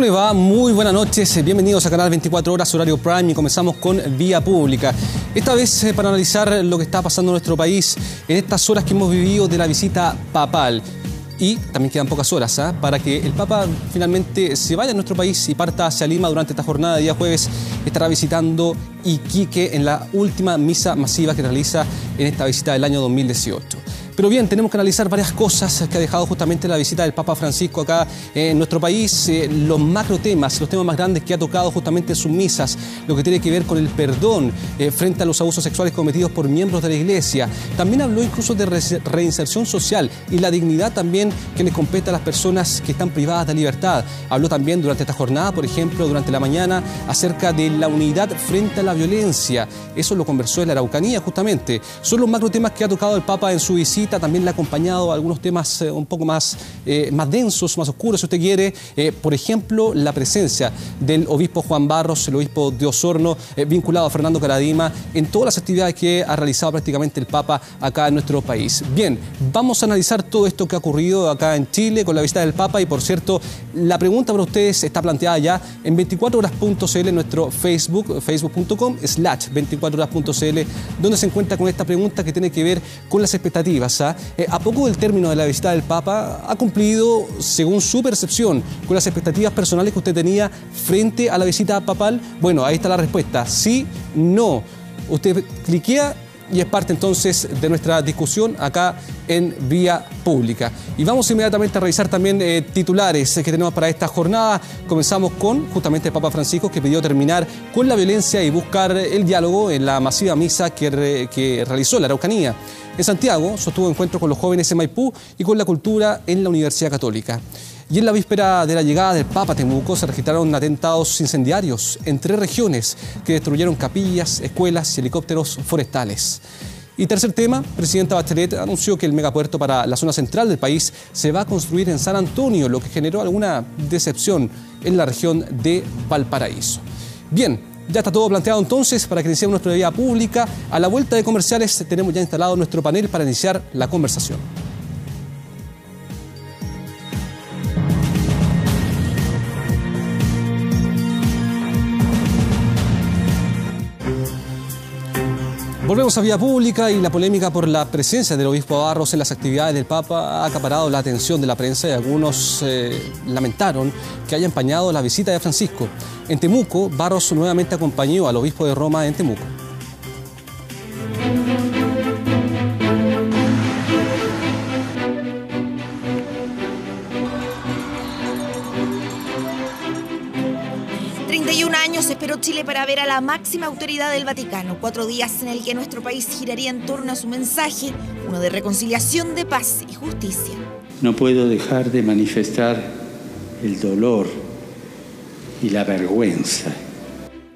¿Cómo le va? Muy buenas noches, bienvenidos a Canal 24 Horas, horario Prime, y comenzamos con Vía Pública. Esta vez para analizar lo que está pasando en nuestro país en estas horas que hemos vivido de la visita papal. Y también quedan pocas horas para que el Papa finalmente se vaya a nuestro país y parta hacia Lima durante esta jornada de día jueves. Estará visitando Iquique en la última misa masiva que realiza en esta visita del año 2018. Pero bien, tenemos que analizar varias cosas que ha dejado justamente la visita del Papa Francisco acá en nuestro país, los macro temas, los temas más grandes que ha tocado justamente en sus misas, lo que tiene que ver con el perdón frente a los abusos sexuales cometidos por miembros de la Iglesia. También habló incluso de reinserción social y la dignidad también que les compete a las personas que están privadas de libertad. Habló también durante esta jornada, por ejemplo, durante la mañana, acerca de la unidad frente a la violencia. Eso lo conversó en la Araucanía justamente. Son los macro temas que ha tocado el Papa en su visita. También le ha acompañado algunos temas un poco más densos, más oscuros, si usted quiere. Por ejemplo, la presencia del obispo Juan Barros, el obispo de Osorno, vinculado a Fernando Karadima, en todas las actividades que ha realizado prácticamente el Papa acá en nuestro país. Bien, vamos a analizar todo esto que ha ocurrido acá en Chile con la visita del Papa. Y por cierto, la pregunta para ustedes está planteada ya en 24horas.cl, en nuestro Facebook, facebook.com/24horas.cl, donde se encuentra con esta pregunta que tiene que ver con las expectativas. A poco del término de la visita del Papa, ¿ha cumplido, según su percepción, con las expectativas personales que usted tenía frente a la visita papal? Bueno, ahí está la respuesta: sí, no. Usted cliquea y es parte entonces de nuestra discusión acá en Vía Pública. Y vamos inmediatamente a revisar también titulares que tenemos para esta jornada. Comenzamos con justamente el Papa Francisco, que pidió terminar con la violencia y buscar el diálogo en la masiva misa que realizó en la Araucanía. En Santiago sostuvo encuentros con los jóvenes en Maipú y con la cultura en la Universidad Católica. Y en la víspera de la llegada del Papa a Temuco se registraron atentados incendiarios en 3 regiones que destruyeron capillas, escuelas y helicópteros forestales. Y tercer tema, presidenta Bachelet anunció que el megapuerto para la zona central del país se va a construir en San Antonio, lo que generó alguna decepción en la región de Valparaíso. Bien, ya está todo planteado entonces para que iniciemos nuestra Vía Pública. A la vuelta de comerciales tenemos ya instalado nuestro panel para iniciar la conversación. Volvemos a Vía Pública y la polémica por la presencia del obispo Barros en las actividades del Papa ha acaparado la atención de la prensa y algunos lamentaron que haya empañado la visita de Francisco. En Temuco, Barros nuevamente acompañó al obispo de Roma en Temuco. 31 años esperó Chile para ver a la máxima autoridad del Vaticano. 4 días en el que nuestro país giraría en torno a su mensaje, uno de reconciliación, de paz y justicia. No puedo dejar de manifestar el dolor y la vergüenza.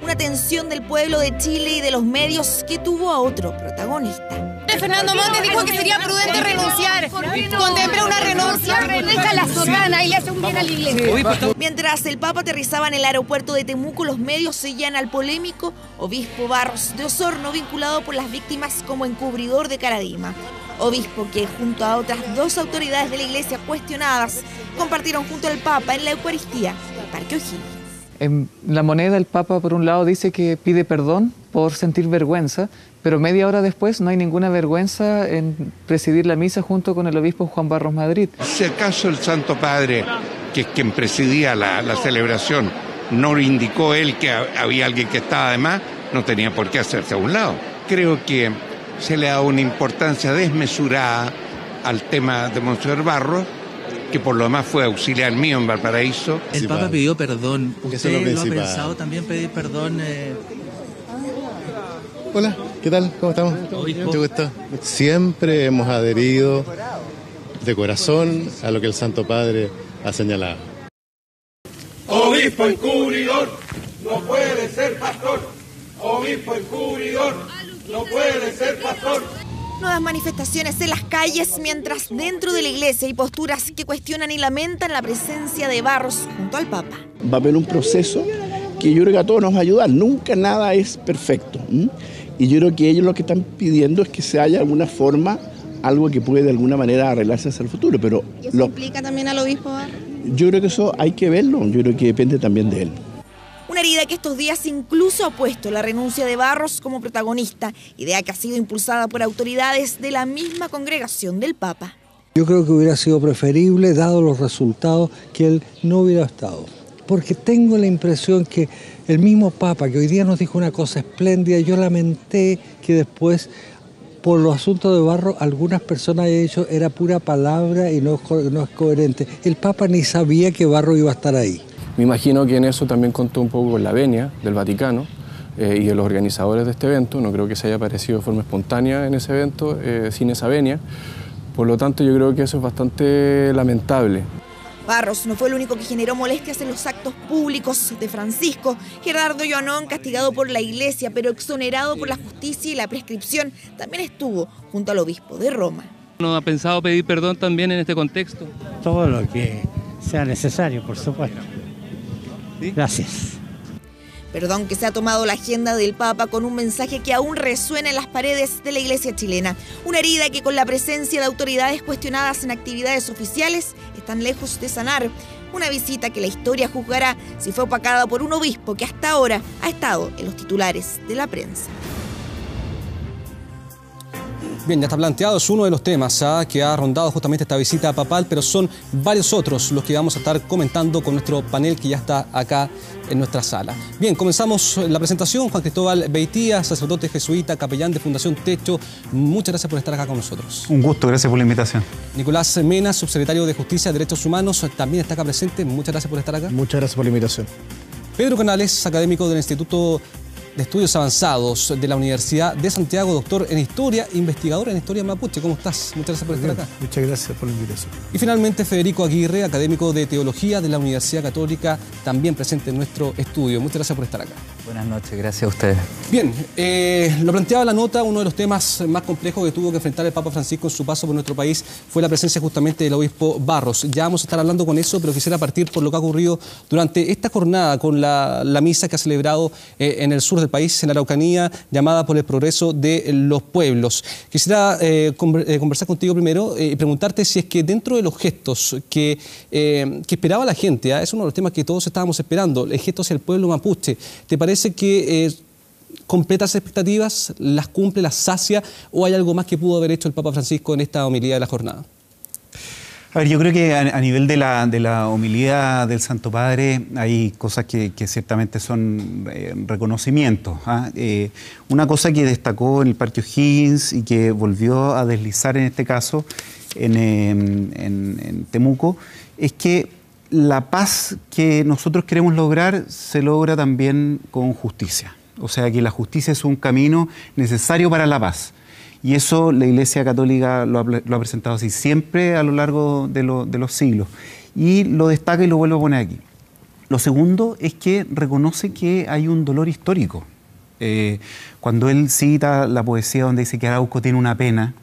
Una tensión del pueblo de Chile y de los medios que tuvo a otro protagonista. Fernando Montes dijo que sería prudente renunciar. Contempla una renuncia, deja la sotana y le hace un bien a la iglesia. Mientras el Papa aterrizaba en el aeropuerto de Temuco, los medios seguían al polémico obispo Barros de Osorno, vinculado por las víctimas como encubridor de Karadima. Obispo que, junto a otras 2 autoridades de la iglesia cuestionadas, compartieron junto al Papa en la Eucaristía del Parque O'Higgins. En la moneda el Papa por un lado dice que pide perdón por sentir vergüenza, pero media hora después no hay ninguna vergüenza en presidir la misa junto con el obispo Juan Barros Madrid. Si acaso el Santo Padre, que es quien presidía la celebración, no indicó él que había alguien que estaba de más, no tenía por qué hacerse a un lado. Creo que se le ha dado una importancia desmesurada al tema de Monseñor Barros, que por lo demás fue auxiliar mío en Valparaíso. El Papa pidió perdón. ¿Usted lo ha pensado también pedir perdón? Hola, ¿qué tal? ¿Cómo estamos? Mucho gusto. Siempre hemos adherido de corazón a lo que el Santo Padre ha señalado. Obispo encubridor no puede ser pastor. Obispo encubridor no puede ser pastor. Nuevas manifestaciones en las calles, mientras dentro de la iglesia hay posturas que cuestionan y lamentan la presencia de Barros junto al Papa. Va a haber un proceso que yo creo que a todos nos va a ayudar. Nunca nada es perfecto. Y yo creo que ellos lo que están pidiendo es que se haya alguna forma, algo que puede de alguna manera arreglarse hacia el futuro. Pero ¿Y eso implica también al obispo Barros? yo creo que eso hay que verlo, yo creo que depende también de él. Una herida que estos días incluso ha puesto la renuncia de Barros como protagonista, idea que ha sido impulsada por autoridades de la misma congregación del Papa. Yo creo que hubiera sido preferible, dado los resultados, que él no hubiera estado. Porque tengo la impresión que el mismo Papa, que hoy día nos dijo una cosa espléndida, yo lamenté que después, por los asuntos de Barros, algunas personas hayan dicho era pura palabra y no es coherente. El Papa ni sabía que Barros iba a estar ahí. Me imagino que en eso también contó un poco con la venia del Vaticano y de los organizadores de este evento. No creo que se haya aparecido de forma espontánea en ese evento, sin esa venia. Por lo tanto, yo creo que eso es bastante lamentable. Barros no fue el único que generó molestias en los actos públicos de Francisco. Gerardo Joanón, castigado por la Iglesia, pero exonerado por la justicia y la prescripción, también estuvo junto al obispo de Roma. ¿No ha pensado pedir perdón también en este contexto? Todo lo que sea necesario, por supuesto. ¿Sí? Gracias. Perdón que se ha tomado la agenda del Papa con un mensaje que aún resuena en las paredes de la Iglesia chilena. Una herida que con la presencia de autoridades cuestionadas en actividades oficiales están lejos de sanar. Una visita que la historia juzgará si fue opacada por un obispo que hasta ahora ha estado en los titulares de la prensa. Bien, ya está planteado, es uno de los temas que ha rondado justamente esta visita papal, pero son varios otros los que vamos a estar comentando con nuestro panel que ya está acá en nuestra sala. Bien, comenzamos la presentación. Juan Cristóbal Beitía, sacerdote jesuita, capellán de Fundación Techo, muchas gracias por estar acá con nosotros. Un gusto, gracias por la invitación. Nicolás Mena, subsecretario de Justicia y Derechos Humanos, también está acá presente, muchas gracias por estar acá. Muchas gracias por la invitación. Pedro Canales, académico del Instituto de Estudios Avanzados de la Universidad de Santiago, doctor en Historia, investigador en Historia Mapuche. ¿Cómo estás? Muchas gracias por estar acá. Muchas gracias por la invitación. Y finalmente Federico Aguirre, académico de Teología de la Universidad Católica, también presente en nuestro estudio. Muchas gracias por estar acá. Buenas noches, gracias a ustedes. Bien, lo planteaba la nota, uno de los temas más complejos que tuvo que enfrentar el Papa Francisco en su paso por nuestro país fue la presencia justamente del obispo Barros. Ya vamos a estar hablando con eso, pero quisiera partir por lo que ha ocurrido durante esta jornada con la misa que ha celebrado en el sur del país, en Araucanía, llamada por el progreso de los pueblos. Quisiera conversar contigo primero y preguntarte si es que dentro de los gestos que esperaba la gente, es uno de los temas que todos estábamos esperando, el gesto hacia el pueblo mapuche, ¿te parece que completa esas expectativas, las cumple, las sacia, o hay algo más que pudo haber hecho el Papa Francisco en esta homilía de la jornada? A ver, yo creo que a nivel de la homilía del Santo Padre hay cosas que ciertamente son reconocimientos. Una cosa que destacó en el Parque O'Higgins y que volvió a deslizar en este caso en Temuco es que la paz que nosotros queremos lograr se logra también con justicia. O sea que la justicia es un camino necesario para la paz. Y eso la Iglesia Católica lo ha presentado así siempre a lo largo de los siglos. Y lo destaca y lo vuelvo a poner aquí. Lo segundo es que reconoce que hay un dolor histórico. Cuando él cita la poesía donde dice que Arauco tiene una pena,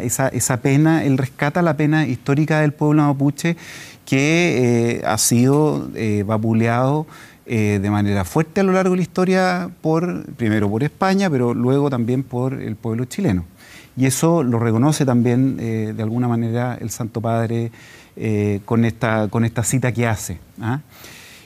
esa pena, él rescata la pena histórica del pueblo mapuche que ha sido vapuleado de manera fuerte a lo largo de la historia, primero por España, pero luego también por el pueblo chileno. Y eso lo reconoce también de alguna manera el Santo Padre con esta cita que hace.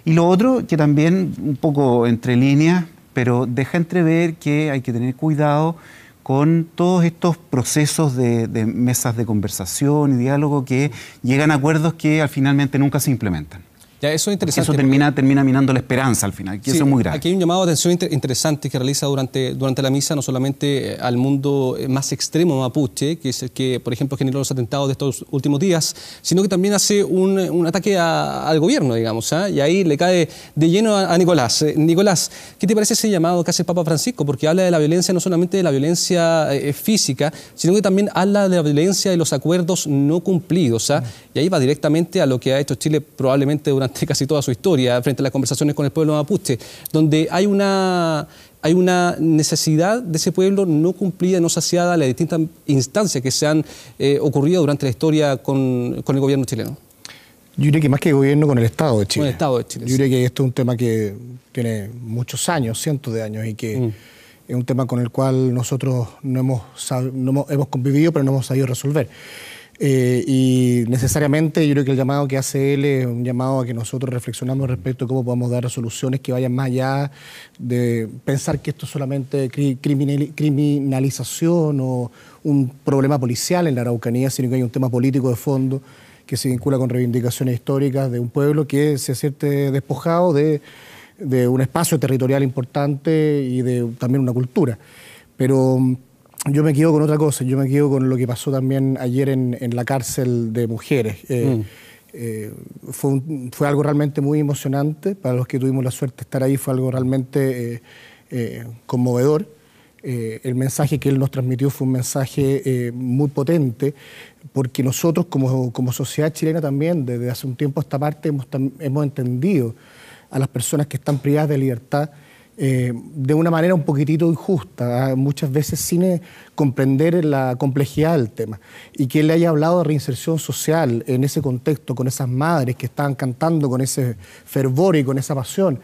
Y lo otro, que también un poco entre líneas, pero deja entrever que hay que tener cuidado con todos estos procesos de mesas de conversación y diálogo que llegan a acuerdos que finalmente nunca se implementan. Ya, eso es interesante. Eso termina minando la esperanza al final, que sí, eso es muy grave. Aquí hay un llamado de atención interesante que realiza durante la misa, no solamente al mundo más extremo mapuche, que es el que, por ejemplo, generó los atentados de estos últimos días, sino que también hace un ataque al gobierno, digamos, y ahí le cae de lleno a Nicolás. Nicolás, ¿qué te parece ese llamado que hace el Papa Francisco? Porque habla de la violencia, no solamente de la violencia física, sino que también habla de la violencia de los acuerdos no cumplidos, y ahí va directamente a lo que ha hecho Chile probablemente durante casi toda su historia, frente a las conversaciones con el pueblo mapuche, donde hay una necesidad de ese pueblo no cumplida, no saciada, a las distintas instancias que se han ocurrido durante la historia con el gobierno chileno. Yo diría que más que gobierno, con el Estado de Chile. Con el Estado de Chile. Yo diría que esto es un tema que tiene muchos años, cientos de años, y que es un tema con el cual nosotros hemos convivido, pero no hemos sabido resolver. Y necesariamente yo creo que el llamado que hace él es un llamado a que nosotros reflexionamos respecto a cómo podemos dar soluciones que vayan más allá de pensar que esto es solamente criminalización o un problema policial en la Araucanía, sino que hay un tema político de fondo que se vincula con reivindicaciones históricas de un pueblo que se siente despojado de un espacio territorial importante y de también una cultura. Pero yo me quedo con otra cosa, yo me quedo con lo que pasó también ayer en la cárcel de mujeres. Fue algo realmente muy emocionante, para los que tuvimos la suerte de estar ahí fue algo realmente conmovedor. El mensaje que él nos transmitió fue un mensaje muy potente, porque nosotros como sociedad chilena también, desde hace un tiempo a esta parte, hemos entendido a las personas que están privadas de libertad de una manera un poquitito injusta, muchas veces sin comprender la complejidad del tema. Y que él le haya hablado de reinserción social en ese contexto, con esas madres que estaban cantando con ese fervor y con esa pasión,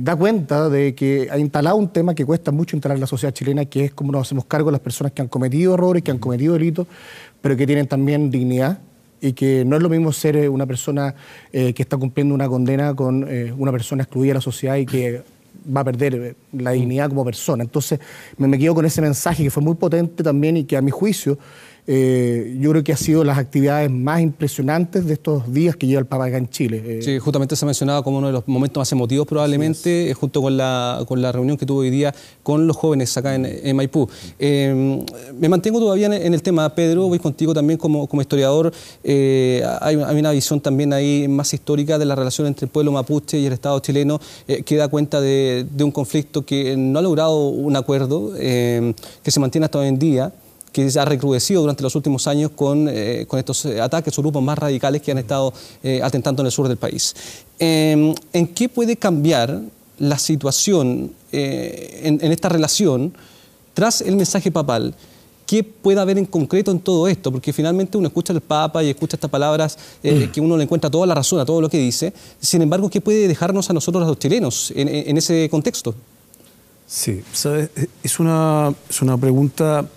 da cuenta de que ha instalado un tema que cuesta mucho instalar en la sociedad chilena, que es cómo nos hacemos cargo de las personas que han cometido errores, que han cometido delitos, pero que tienen también dignidad, y que no es lo mismo ser una persona que está cumpliendo una condena con una persona excluida de la sociedad y que va a perder la dignidad como persona. Entonces me quedo con ese mensaje que fue muy potente también y que a mi juicio yo creo que ha sido las actividades más impresionantes de estos días que lleva el Papa acá en Chile. Sí, justamente se mencionaba como uno de los momentos más emotivos probablemente, junto con la reunión que tuvo hoy día con los jóvenes acá en Maipú. Me mantengo todavía en el tema, Pedro, voy contigo también como historiador. Hay una visión también ahí más histórica de la relación entre el pueblo mapuche y el Estado chileno, que da cuenta de un conflicto que no ha logrado un acuerdo, que se mantiene hasta hoy en día, que se ha recrudecido durante los últimos años con estos ataques o grupos más radicales que han estado atentando en el sur del país. ¿En qué puede cambiar la situación en esta relación tras el mensaje papal? ¿Qué puede haber en concreto en todo esto? Porque finalmente uno escucha al Papa y escucha estas palabras que uno le encuentra toda la razón a todo lo que dice. Sin embargo, ¿qué puede dejarnos a nosotros los chilenos en ese contexto? Sí, ¿sabes? Es una pregunta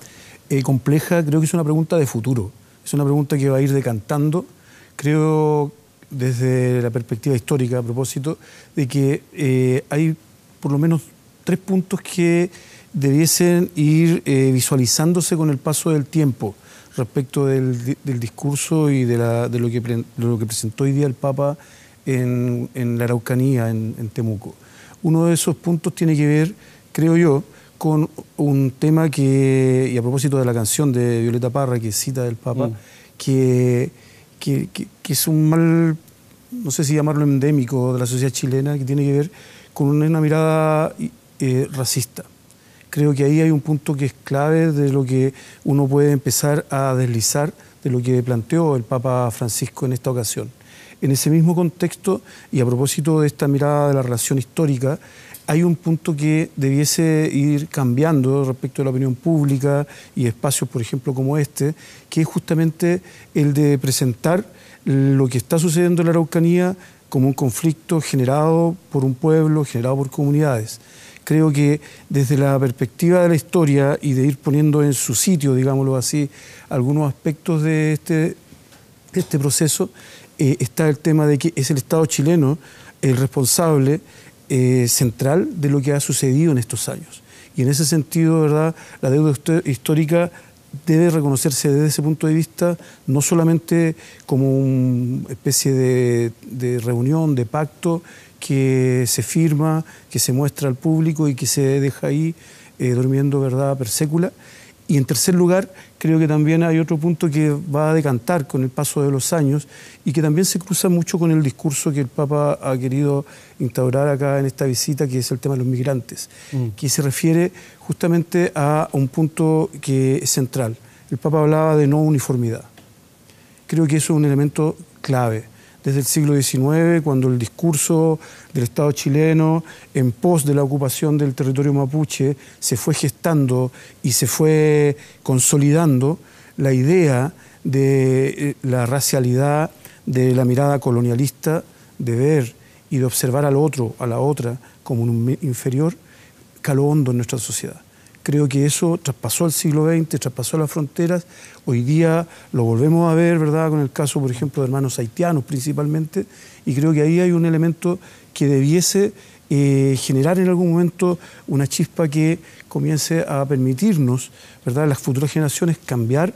compleja, creo que es una pregunta de futuro, es una pregunta que va a ir decantando, creo desde la perspectiva histórica a propósito, de que hay por lo menos 3 puntos que debiesen ir visualizándose con el paso del tiempo respecto del discurso y de lo que presentó hoy día el Papa en la Araucanía, en Temuco. Uno de esos puntos tiene que ver, creo yo, con un tema que, y a propósito de la canción de Violeta Parra que cita del Papa, que es un mal, no sé si llamarlo endémico de la sociedad chilena, que tiene que ver con una mirada racista. Creo que ahí hay un punto que es clave de lo que uno puede empezar a deslizar de lo que planteó el Papa Francisco en esta ocasión. En ese mismo contexto, y a propósito de esta mirada de la relación histórica, hay un punto que debiese ir cambiando respecto a la opinión pública y espacios, por ejemplo, como este, que es justamente el de presentar lo que está sucediendo en la Araucanía como un conflicto generado por un pueblo, generado por comunidades. Creo que desde la perspectiva de la historia y de ir poniendo en su sitio, digámoslo así, algunos aspectos de este proceso, está el tema de que es el Estado chileno el responsable central de lo que ha sucedido en estos años. Y en ese sentido, ¿verdad?, la deuda histórica debe reconocerse desde ese punto de vista, no solamente como una especie de reunión, de pacto que se firma, que se muestra al público y que se deja ahí durmiendo, ¿verdad?, per sécula. Y en tercer lugar, creo que también hay otro punto que va a decantar con el paso de los años y que también se cruza mucho con el discurso que el Papa ha querido instaurar acá en esta visita, que es el tema de los migrantes, que se refiere justamente a un punto que es central. El Papa hablaba de no uniformidad. Creo que eso es un elemento clave. Desde el siglo XIX, cuando el discurso del Estado chileno en pos de la ocupación del territorio mapuche se fue gestando y se fue consolidando, la idea de la racialidad, de la mirada colonialista, de ver y de observar al otro, a la otra, como un inferior, caló hondo en nuestra sociedad. Creo que eso traspasó el siglo XX, traspasó las fronteras. Hoy día lo volvemos a ver, ¿verdad?, con el caso, por ejemplo, de hermanos haitianos principalmente, y creo que ahí hay un elemento que debiese generar en algún momento una chispa que comience a permitirnos, ¿verdad?, las futuras generaciones cambiar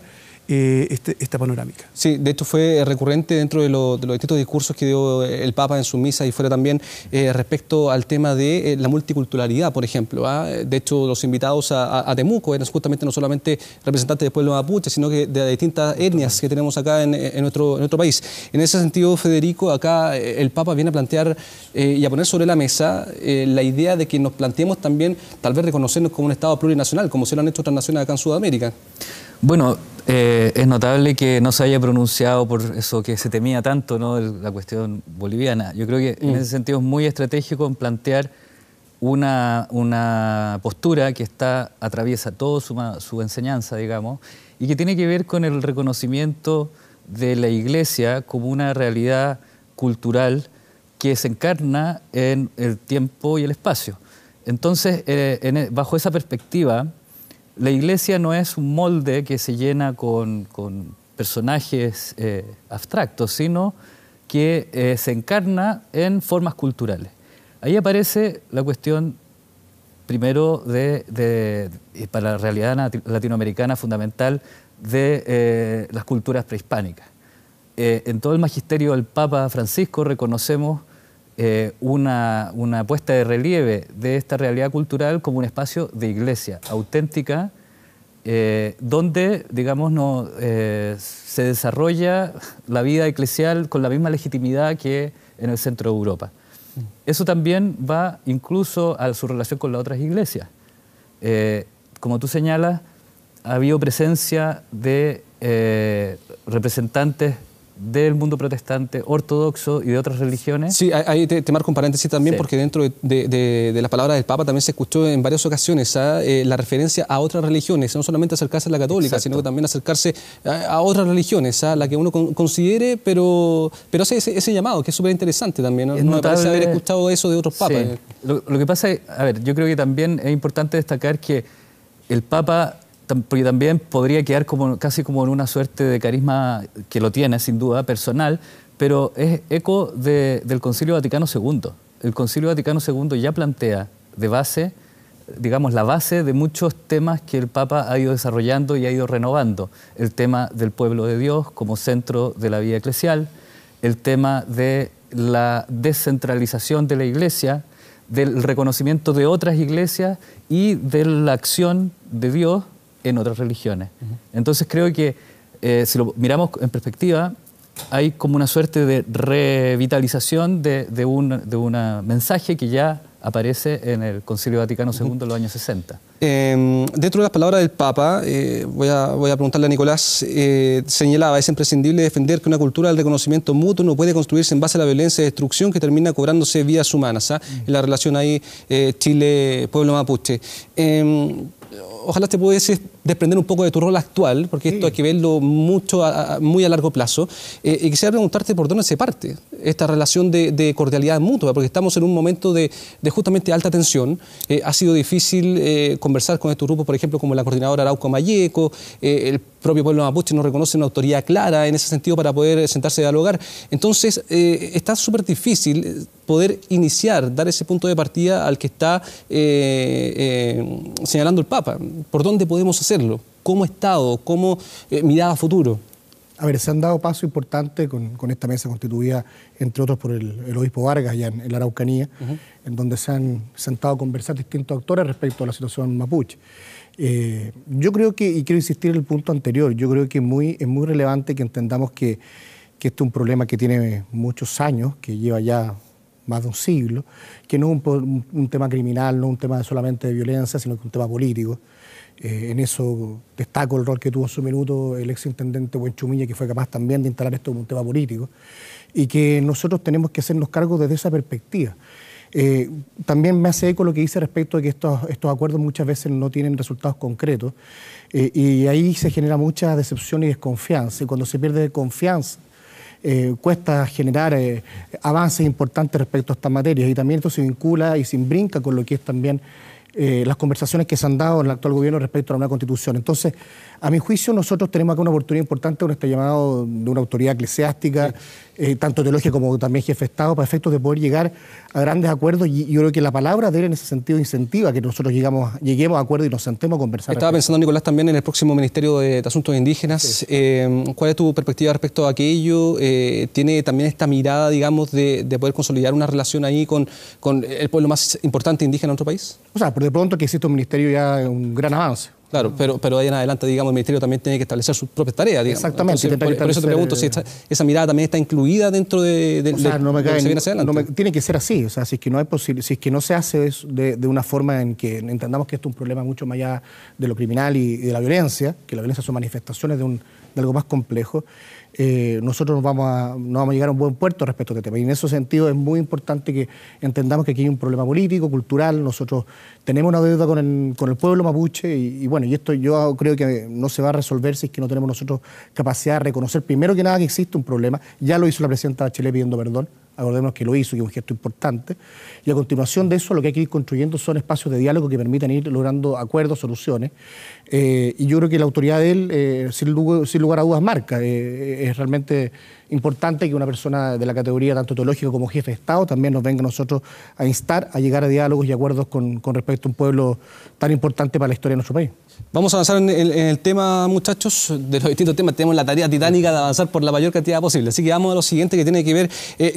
esta panorámica. Sí, de hecho fue recurrente dentro de los distintos discursos que dio el Papa en su misa y fuera también respecto al tema de la multiculturalidad, por ejemplo. De hecho, los invitados a Temuco eran justamente no solamente representantes del pueblo mapuche, sino que de distintas etnias que tenemos acá en nuestro país. En ese sentido, Federico, acá el Papa viene a plantear y a poner sobre la mesa la idea de que nos planteemos también, tal vez, reconocernos como un Estado plurinacional, como se lo han hecho otras naciones acá en Sudamérica. Bueno, es notable que no se haya pronunciado por eso que se temía tanto, ¿no?, la cuestión boliviana. Yo creo que en ese sentido es muy estratégico en plantear una postura que atraviesa toda su enseñanza, digamos, y que tiene que ver con el reconocimiento de la Iglesia como una realidad cultural que se encarna en el tiempo y el espacio. Entonces, bajo esa perspectiva, la Iglesia no es un molde que se llena con personajes abstractos, sino que se encarna en formas culturales. Ahí aparece la cuestión, primero, para la realidad latinoamericana fundamental, de las culturas prehispánicas. En todo el magisterio del Papa Francisco reconocemos una puesta de relieve de esta realidad cultural como un espacio de iglesia auténtica, donde, digamos, se desarrolla la vida eclesial con la misma legitimidad que en el centro de Europa. Eso también va incluso a su relación con las otras iglesias. Como tú señalas, ha habido presencia de representantes del mundo protestante, ortodoxo y de otras religiones. Sí, ahí te marco un paréntesis también, sí, porque dentro de las palabras del Papa también se escuchó en varias ocasiones la referencia a otras religiones, no solamente acercarse a la católica, exacto, sino que también acercarse a otras religiones, a la que uno considere, pero hace ese llamado, que es súper interesante también, ¿no? No me parece haber escuchado eso de otros papas. Sí. Lo que pasa es, a ver, yo creo que también es importante destacar que el Papa, porque también podría quedar casi como en una suerte de carisma, que lo tiene sin duda, personal, pero es eco del Concilio Vaticano II. El Concilio Vaticano II ya plantea de base, digamos, la base de muchos temas que el Papa ha ido desarrollando y ha ido renovando. El tema del pueblo de Dios como centro de la vida eclesial, el tema de la descentralización de la Iglesia, del reconocimiento de otras iglesias y de la acción de Dios en otras religiones. Entonces creo que si lo miramos en perspectiva, hay como una suerte de revitalización de un mensaje que ya aparece en el Concilio Vaticano II en los años 60. Dentro de las palabras del Papa, voy a preguntarle a Nicolás, señalaba, es imprescindible defender que una cultura del reconocimiento mutuo no puede construirse en base a la violencia y destrucción que termina cobrándose vidas humanas, en la relación ahí Chile-pueblo mapuche. Ojalá te pudiese desprender un poco de tu rol actual, porque esto hay que verlo muy a largo plazo. Y quisiera preguntarte por dónde se parte esta relación de cordialidad mutua, porque estamos en un momento de justamente alta tensión. Ha sido difícil conversar con estos grupos, por ejemplo, como la coordinadora Arauco Mayeco, el propio pueblo mapuche no reconoce una autoridad clara en ese sentido para poder sentarse a dialogar. Entonces, está súper difícil poder dar ese punto de partida al que está señalando el Papa. ¿Por dónde podemos hacerlo? ¿Cómo Estado? ¿Cómo mirada a futuro? A ver, se han dado pasos importantes con esta mesa constituida, entre otros por el obispo Vargas, allá en la Araucanía, en donde se han sentado a conversar distintos actores respecto a la situación mapuche. Yo creo que, y quiero insistir en el punto anterior, yo creo que es muy relevante que entendamos que este es un problema que tiene muchos años, que lleva ya más de un siglo, que no es un tema criminal, no es un tema solamente de violencia, sino que es un tema político. En eso destaco el rol que tuvo en su minuto el exintendente Buenchumilla, que fue capaz también de instalar esto como un tema político, y que nosotros tenemos que hacernos cargo desde esa perspectiva. También me hace eco lo que dice respecto a que estos acuerdos muchas veces no tienen resultados concretos, y ahí se genera mucha decepción y desconfianza, y cuando se pierde confianza, cuesta generar avances importantes respecto a estas materias, y también esto se vincula y se imbrinca con lo que es también las conversaciones que se han dado en el actual gobierno respecto a la nueva constitución. Entonces, a mi juicio, nosotros tenemos acá una oportunidad importante con este llamado de una autoridad eclesiástica, tanto teológica como también jefe de Estado, para efectos de poder llegar a grandes acuerdos, y yo creo que la palabra de él en ese sentido incentiva que nosotros lleguemos a acuerdos y nos sentemos a conversar. Estaba pensando, Nicolás, también en el próximo Ministerio de Asuntos Indígenas. Sí. ¿Cuál es tu perspectiva respecto a aquello? ¿Tiene también esta mirada, digamos, de poder consolidar una relación ahí con el pueblo más importante indígena en nuestro país? O sea, por de pronto que existe un ministerio ya es un gran avance. Claro, pero de ahí en adelante, digamos, el Ministerio también tiene que establecer sus propias tareas, digamos. Exactamente. Entonces, por eso te pregunto si esa mirada también está incluida dentro de lo que se viene hacia adelante. Tiene que ser así, o sea, si es que no hay si es que no se hace eso de una forma en que entendamos que esto es un problema mucho más allá de lo criminal y de la violencia, que la violencia son manifestaciones de algo más complejo, nosotros no vamos a llegar a un buen puerto respecto a este tema. Y en ese sentido es muy importante que entendamos que aquí hay un problema político, cultural. Nosotros tenemos una deuda con el pueblo mapuche y bueno, y esto yo creo que no se va a resolver si es que no tenemos nosotros capacidad de reconocer primero que nada que existe un problema. Ya lo hizo la presidenta Bachelet pidiendo perdón. Acordémonos que lo hizo, que es un gesto importante. Y a continuación de eso, lo que hay que ir construyendo son espacios de diálogo que permitan ir logrando acuerdos, soluciones. Y yo creo que la autoridad de él, sin lugar a dudas, marca. Es realmente importante que una persona de la categoría tanto teológica como jefe de Estado también nos venga a nosotros a instar a llegar a diálogos y acuerdos con respecto a un pueblo tan importante para la historia de nuestro país. Vamos a avanzar en el tema, muchachos, de los distintos temas. Tenemos la tarea titánica de avanzar por la mayor cantidad posible. Así que vamos a lo siguiente, que tiene que ver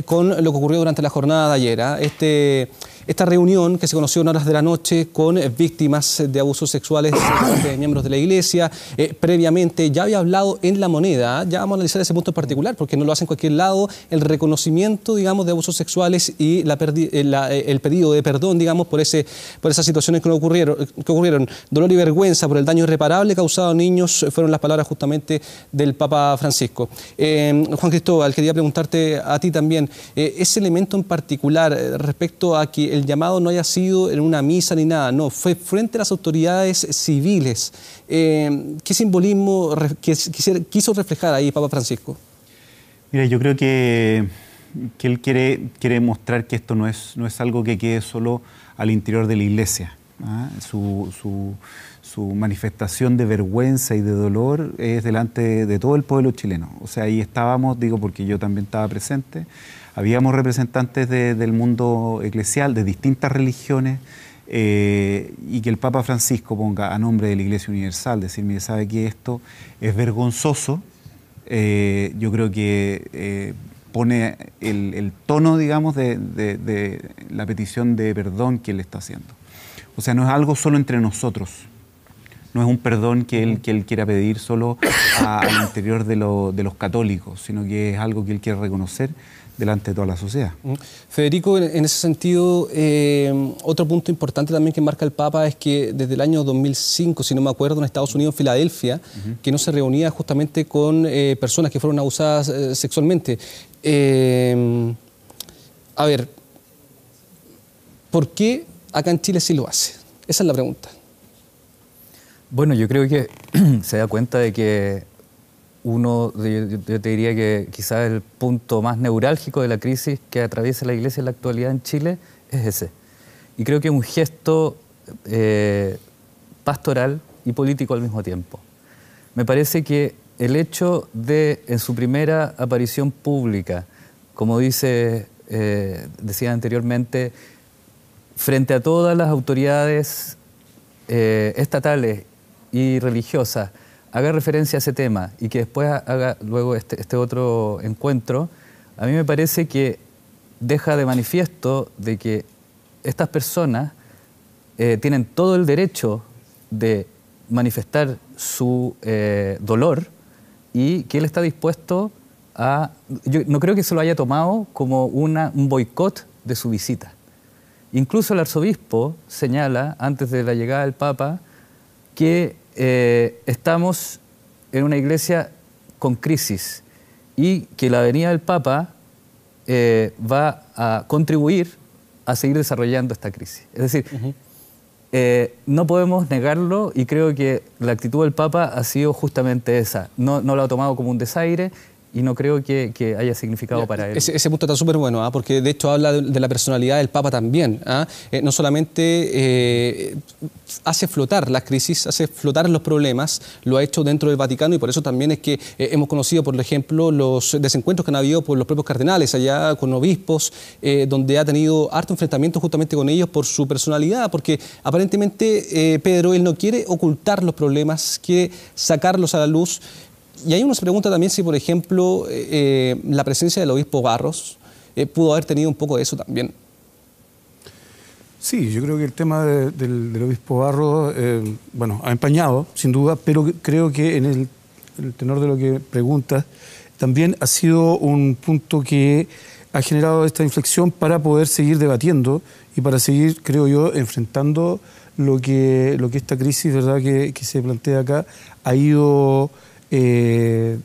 con lo que ocurrió durante la jornada de ayer. Esta reunión que se conoció en horas de la noche con víctimas de abusos sexuales de miembros de la Iglesia. Previamente ya había hablado en La Moneda, ya vamos a analizar ese punto en particular, porque no lo hace en cualquier lado, el reconocimiento, digamos, de abusos sexuales y el pedido de perdón, digamos, por esas situaciones que ocurrieron. Dolor y vergüenza por el daño irreparable causado a niños fueron las palabras justamente del Papa Francisco. Juan Cristóbal, quería preguntarte a ti también, ese elemento en particular respecto a que el llamado no haya sido en una misa ni nada, no, fue frente a las autoridades civiles. ¿Qué simbolismo quiso reflejar ahí Papa Francisco? Mira, yo creo que él quiere mostrar que esto no es algo que quede solo al interior de la Iglesia. Su manifestación de vergüenza y de dolor es delante de todo el pueblo chileno. O sea, ahí estábamos, digo porque yo también estaba presente, habíamos representantes del mundo eclesial, de distintas religiones, y que el Papa Francisco ponga a nombre de la Iglesia Universal, decir, mire, sabe que esto es vergonzoso, yo creo que pone el tono, digamos, de la petición de perdón que él está haciendo. O sea, no es algo solo entre nosotros, no es un perdón que él quiera pedir solo al interior de los católicos, sino que es algo que él quiere reconocer delante de toda la sociedad. Federico, en ese sentido, otro punto importante también que marca el Papa es que desde el año 2005, si no me acuerdo, en Estados Unidos, Filadelfia, que no se reunía justamente con personas que fueron abusadas sexualmente. A ver, ¿por qué acá en Chile sí lo hace? Esa es la pregunta. Bueno, yo creo que se da cuenta de que yo te diría que quizás el punto más neurálgico de la crisis que atraviesa la Iglesia en la actualidad en Chile es ese. Y creo que es un gesto pastoral y político al mismo tiempo. Me parece que el hecho de, en su primera aparición pública, como decía anteriormente, frente a todas las autoridades estatales y religiosas, haga referencia a ese tema y que después haga luego este otro encuentro, a mí me parece que deja de manifiesto de que estas personas tienen todo el derecho de manifestar su dolor y que él está dispuesto a... Yo no creo que se lo haya tomado como un boicot de su visita. Incluso el arzobispo señala, antes de la llegada del Papa, que estamos en una iglesia con crisis y que la venida del Papa va a contribuir a seguir desarrollando esta crisis. Es decir, no podemos negarlo y creo que la actitud del Papa ha sido justamente esa. No lo ha tomado como un desaire y no creo que haya significado para él. Ese punto está súper bueno, porque de hecho habla de la personalidad del Papa también. No solamente hace flotar las crisis, hace flotar los problemas, lo ha hecho dentro del Vaticano, y por eso también es que hemos conocido, por ejemplo, los desencuentros que han habido por los propios cardenales allá con obispos, donde ha tenido harto enfrentamiento justamente con ellos por su personalidad, porque aparentemente Pedro, él no quiere ocultar los problemas, quiere sacarlos a la luz. Y ahí uno se pregunta también si, por ejemplo, la presencia del obispo Barros pudo haber tenido un poco de eso también. Sí, yo creo que el tema del obispo Barros, bueno, ha empañado, sin duda, pero creo que en el tenor de lo que preguntas, también ha sido un punto que ha generado esta inflexión para poder seguir debatiendo y para seguir, creo yo, enfrentando lo que esta crisis, ¿verdad?, que se plantea acá, ha ido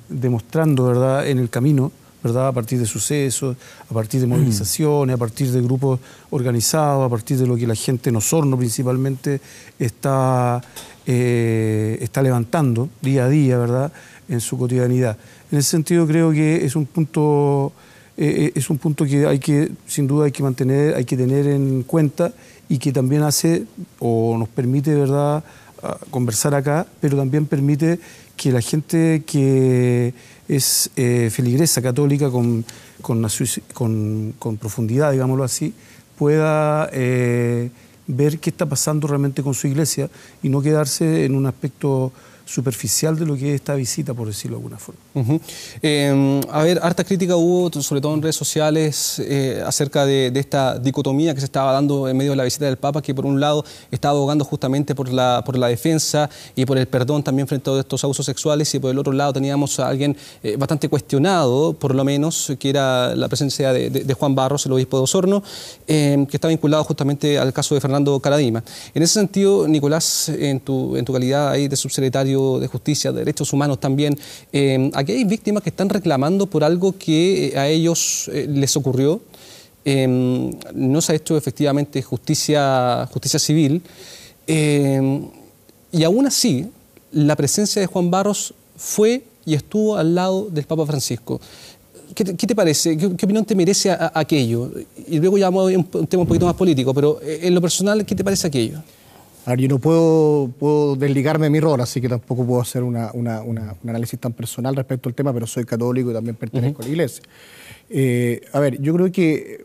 demostrando, ¿verdad?, en el camino, ¿verdad?, a partir de sucesos, a partir de movilizaciones, a partir de grupos organizados, a partir de lo que la gente en Osorno principalmente está levantando día a día, ¿verdad?, en su cotidianidad. En ese sentido creo que es un punto que hay que, sin duda, hay que mantener, hay que tener en cuenta, y que también hace o nos permite, ¿verdad?, conversar acá, pero también permite que la gente que es feligresa católica con profundidad, digámoslo así, pueda ver qué está pasando realmente con su iglesia y no quedarse en un aspecto superficial de lo que es esta visita, por decirlo de alguna forma. A ver, harta crítica hubo, sobre todo en redes sociales, acerca de esta dicotomía que se estaba dando en medio de la visita del Papa, que por un lado estaba abogando justamente por la defensa y por el perdón también frente a estos abusos sexuales, y por el otro lado teníamos a alguien bastante cuestionado, por lo menos, que era la presencia de Juan Barros, el obispo de Osorno, que está vinculado justamente al caso de Fernando Karadima. En ese sentido, Nicolás, en tu calidad ahí de subsecretario de Justicia, de Derechos Humanos también, aquí hay víctimas que están reclamando por algo que a ellos les ocurrió. No se ha hecho efectivamente justicia civil, y aún así la presencia de Juan Barros fue y estuvo al lado del Papa Francisco. ¿Qué te parece? ¿Qué opinión te merece aquello? Y luego ya vamos a un tema un poquito más político, pero en lo personal, ¿qué te parece aquello? A ver, yo no puedo desligarme de mi rol, así que tampoco puedo hacer un análisis tan personal respecto al tema, pero soy católico y también pertenezco a la iglesia. A ver, yo creo que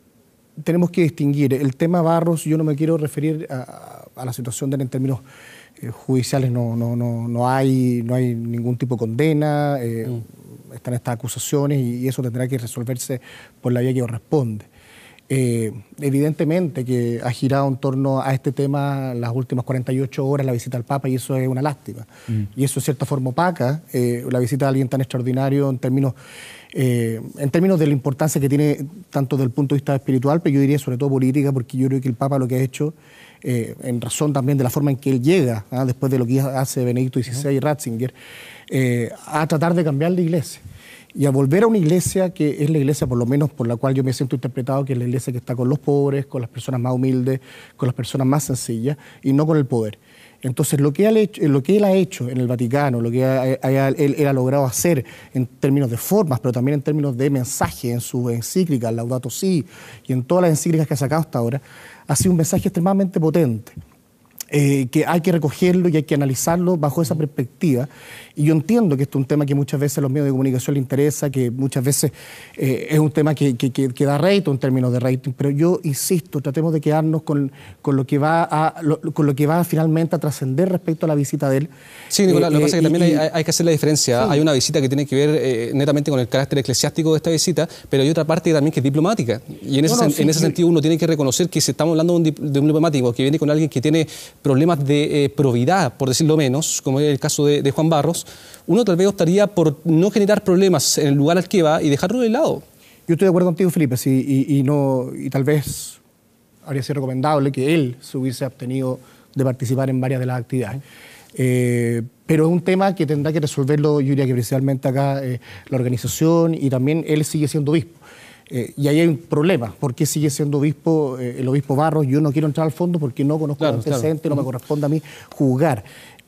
tenemos que distinguir. El tema Barros, yo no me quiero referir a la situación de él en términos judiciales, no hay ningún tipo de condena, están estas acusaciones y eso tendrá que resolverse por la vía que corresponde. Evidentemente que ha girado en torno a este tema las últimas 48 horas la visita al Papa, y eso es una lástima. Y eso, de cierta forma, opaca la visita de alguien tan extraordinario en términos de la importancia que tiene tanto desde el punto de vista espiritual, pero yo diría sobre todo política, porque yo creo que el Papa lo que ha hecho, en razón también de la forma en que él llega, después de lo que hace Benedicto XVI y Ratzinger, a tratar de cambiar la iglesia. Y a volver a una iglesia que es la iglesia, por lo menos por la cual yo me siento interpretado, que es la iglesia que está con los pobres, con las personas más humildes, con las personas más sencillas, y no con el poder. Entonces, lo que él ha hecho en el Vaticano, lo que él ha logrado hacer en términos de formas, pero también en términos de mensaje, en sus encíclicas, Laudato Si, y en todas las encíclicas que ha sacado hasta ahora, ha sido un mensaje extremadamente potente. Que hay que recogerlo y hay que analizarlo bajo esa perspectiva. Y yo entiendo que esto es un tema que muchas veces a los medios de comunicación les interesa, que muchas veces es un tema que da rédito en términos de rating, pero yo insisto, tratemos de quedarnos con lo que va finalmente a trascender respecto a la visita de él. Sí, Nicolás, lo que pasa es que también hay que hacer la diferencia. Sí. Hay una visita que tiene que ver netamente con el carácter eclesiástico de esta visita, pero hay otra parte también que es diplomática. Y en ese sentido uno tiene que reconocer que si estamos hablando de un diplomático que viene con alguien que tiene problemas de probidad, por decirlo menos, como es el caso de Juan Barros, uno tal vez optaría por no generar problemas en el lugar al que va y dejarlo de lado. Yo estoy de acuerdo contigo, Felipe, y tal vez habría sido recomendable que él se hubiese abstenido de participar en varias de las actividades. Pero es un tema que tendrá que resolverlo, yo diría que principalmente acá la organización, y también él sigue siendo obispo. Y ahí hay un problema. ¿Por qué sigue siendo obispo el obispo Barros? Yo no quiero entrar al fondo porque no conozco el antecedente, no me corresponde a mí juzgar.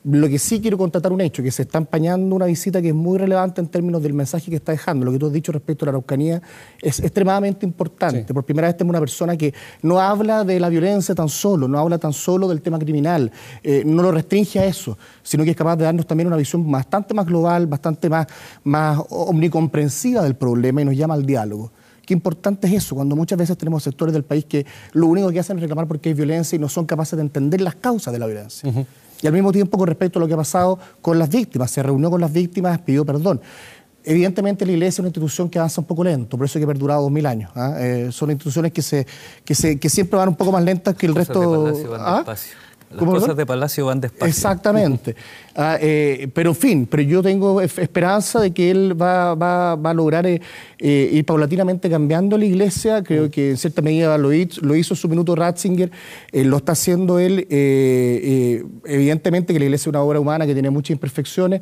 Lo que sí quiero constatar un hecho, que se está empañando una visita que es muy relevante en términos del mensaje que está dejando. Lo que tú has dicho respecto a la Araucanía es extremadamente importante. Sí. Por primera vez tenemos una persona que no habla de la violencia tan solo, no habla tan solo del tema criminal, no lo restringe a eso, sino que es capaz de darnos también una visión bastante más global, bastante más omnicomprensiva del problema y nos llama al diálogo. Qué importante es eso, cuando muchas veces tenemos sectores del país que lo único que hacen es reclamar porque hay violencia y no son capaces de entender las causas de la violencia. Y al mismo tiempo, con respecto a lo que ha pasado con las víctimas, se reunió con las víctimas, pidió perdón. Evidentemente la Iglesia es una institución que avanza un poco lento, por eso es que ha perdurado 2000 años. Son instituciones que siempre van un poco más lentas que el resto. Las cosas de Palacio van despacio. Exactamente. Pero en fin, pero yo tengo esperanza de que él va a lograr ir paulatinamente cambiando la Iglesia. Creo que en cierta medida lo hizo en su minuto Ratzinger, lo está haciendo él. Evidentemente que la Iglesia es una obra humana que tiene muchas imperfecciones.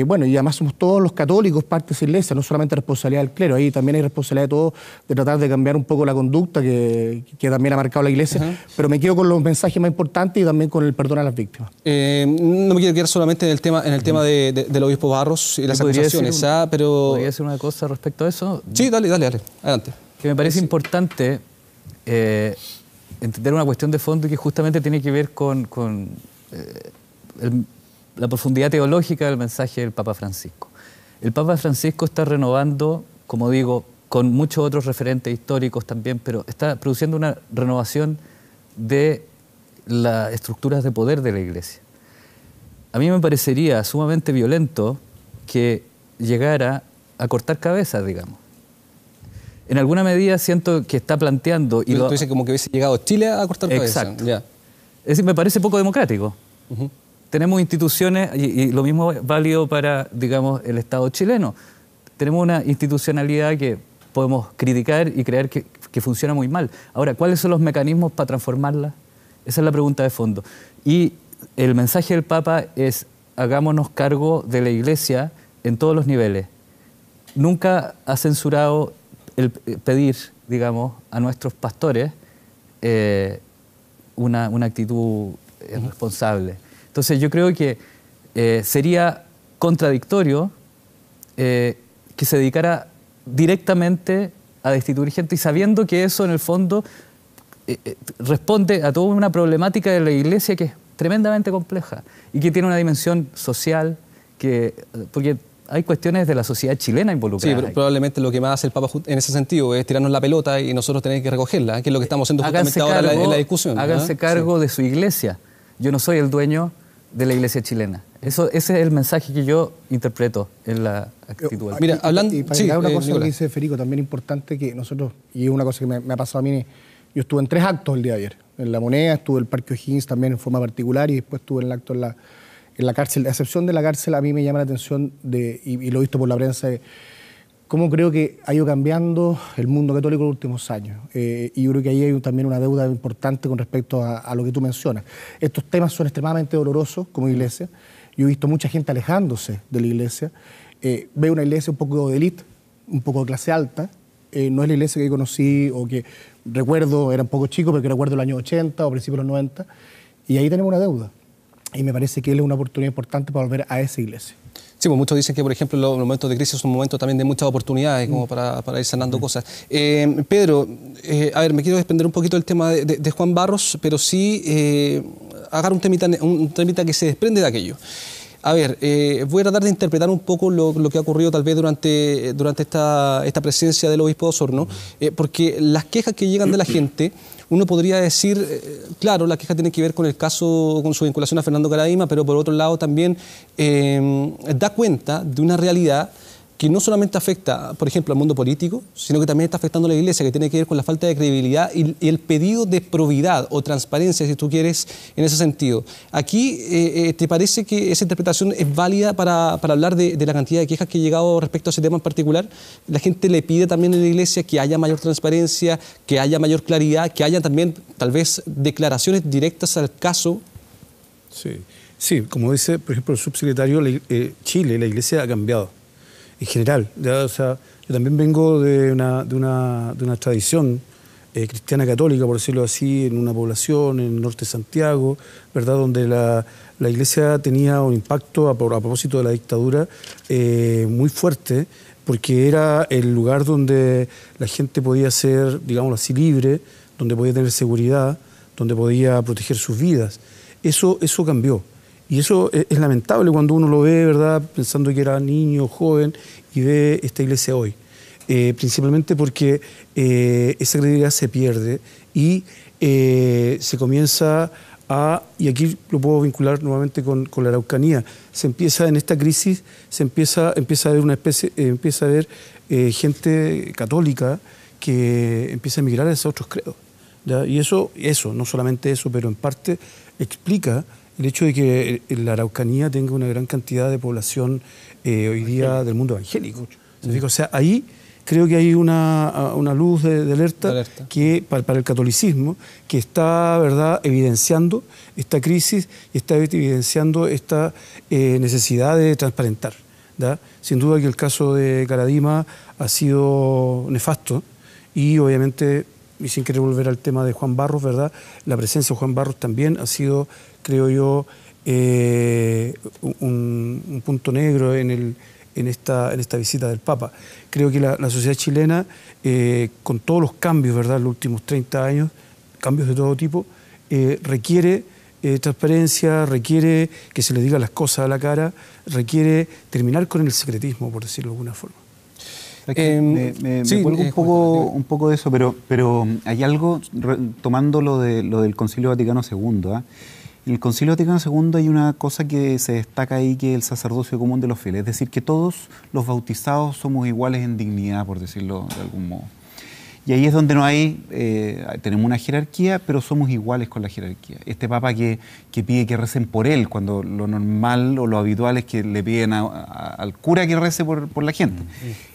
Bueno, y además somos todos los católicos parte de esa Iglesia, no solamente responsabilidad del clero, ahí también hay responsabilidad de todos de tratar de cambiar un poco la conducta que también ha marcado la Iglesia. Pero me quedo con los mensajes más importantes y también con el perdón a las víctimas. No me quiero quedar solamente en el tema del obispo Barros y las acusaciones, pero... ¿Podría decir una cosa respecto a eso? Sí, dale, adelante. Que me parece importante entender una cuestión de fondo que justamente tiene que ver con la profundidad teológica del mensaje del Papa Francisco. El Papa Francisco está renovando, como digo, con muchos otros referentes históricos también, pero está produciendo una renovación de las estructuras de poder de la Iglesia. A mí me parecería sumamente violento que llegara a cortar cabezas, digamos. En alguna medida siento que está planteando... Pero tú dices como que hubiese llegado Chile a cortar cabezas. Exacto. Ya. Es decir, me parece poco democrático. Tenemos instituciones, y lo mismo es válido para, digamos, el Estado chileno. Tenemos una institucionalidad que podemos criticar y creer que funciona muy mal. Ahora, ¿cuáles son los mecanismos para transformarla? Esa es la pregunta de fondo. Y el mensaje del Papa es: hagámonos cargo de la Iglesia en todos los niveles. Nunca ha censurado el pedir, digamos, a nuestros pastores una actitud responsable. Entonces yo creo que sería contradictorio que se dedicara directamente a destituir gente y sabiendo que eso en el fondo responde a toda una problemática de la Iglesia que es tremendamente compleja y que tiene una dimensión social, porque hay cuestiones de la sociedad chilena involucradas. Sí, pero probablemente lo que más hace el Papa en ese sentido es tirarnos la pelota y nosotros tener que recogerla, que es lo que estamos haciendo justamente ahora en la discusión. Háganse cargo de su Iglesia. Yo no soy el dueño de la Iglesia chilena. Ese es el mensaje que yo interpreto en la actitud. Mira, hablando... Y para agregar una cosa que dice Federico, también importante que nosotros, y es una cosa que me ha pasado a mí, yo estuve en 3 actos el día de ayer. En La Moneda, estuve en el Parque O'Higgins también en forma particular y después estuve en el acto en la cárcel. A excepción de la cárcel, a mí me llama la atención, y lo he visto por la prensa, cómo creo que ha ido cambiando el mundo católico en los últimos años. Y yo creo que ahí hay también una deuda importante con respecto a lo que tú mencionas. Estos temas son extremadamente dolorosos como iglesia. Yo he visto mucha gente alejándose de la iglesia. Veo una iglesia un poco de élite, un poco de clase alta. No es la iglesia que conocí o que recuerdo, era un poco chico, pero que recuerdo los años 80 o principios de los 90. Y ahí tenemos una deuda. Y me parece que él es una oportunidad importante para volver a esa iglesia. Sí, pues muchos dicen que, por ejemplo, los momentos de crisis son momentos también de muchas oportunidades, como para ir sanando cosas. Pedro, a ver, me quiero desprender un poquito del tema de Juan Barros, pero sí agarrar un temita que se desprende de aquello. A ver, voy a tratar de interpretar un poco lo que ha ocurrido tal vez durante esta presencia del obispo de Osorno, porque las quejas que llegan de la gente, uno podría decir, claro, la queja tiene que ver con el caso, con su vinculación a Fernando Karadima, pero por otro lado también da cuenta de una realidad que no solamente afecta, por ejemplo, al mundo político, sino que también está afectando a la Iglesia, que tiene que ver con la falta de credibilidad y el pedido de probidad o transparencia, si tú quieres, en ese sentido. Aquí, ¿te parece que esa interpretación es válida para hablar de la cantidad de quejas que ha llegado respecto a ese tema en particular? La gente le pide también en la Iglesia que haya mayor transparencia, que haya mayor claridad, que haya también, tal vez, declaraciones directas al caso. Sí, como dice, por ejemplo, el subsecretario, Chile, la Iglesia ha cambiado. En general, o sea, yo también vengo de una tradición cristiana católica, por decirlo así, en una población en el norte de Santiago, ¿verdad? Donde la iglesia tenía un impacto a propósito de la dictadura muy fuerte, porque era el lugar donde la gente podía ser, digámoslo así, libre, donde podía tener seguridad, donde podía proteger sus vidas. Eso cambió. Y eso es lamentable cuando uno lo ve, ¿verdad?, pensando que era niño, joven, y ve esta iglesia hoy. Principalmente porque esa credibilidad se pierde y se comienza a, y aquí lo puedo vincular nuevamente con la Araucanía, se empieza en esta crisis, empieza a haber gente católica que empieza a emigrar hacia otros credos, ¿ya? Y eso, no solamente eso, pero en parte explica el hecho de que la Araucanía tenga una gran cantidad de población hoy día del mundo evangélico. O sea, ahí creo que hay una luz de alerta que para el catolicismo que está, ¿verdad?, evidenciando esta crisis y está evidenciando esta necesidad de transparentar, ¿verdad? Sin duda que el caso de Caradima ha sido nefasto y obviamente, y sin querer volver al tema de Juan Barros, ¿verdad?, la presencia de Juan Barros también ha sido, creo yo, un punto negro en esta visita del Papa. Creo que la sociedad chilena, con todos los cambios, ¿verdad?, en los últimos 30 años, cambios de todo tipo, requiere transparencia, requiere que se le diga las cosas a la cara, requiere terminar con el secretismo, por decirlo de alguna forma. Me vuelvo un poco de eso, pero hay algo, tomando lo del Concilio Vaticano II, ¿eh? En el Concilio Vaticano II hay una cosa que se destaca ahí, que es el sacerdocio común de los fieles, es decir, que todos los bautizados somos iguales en dignidad, por decirlo de algún modo. Y ahí es donde no hay, tenemos una jerarquía, pero somos iguales con la jerarquía. Este Papa que pide que recen por él, cuando lo normal o lo habitual es que le piden al cura que rece por la gente.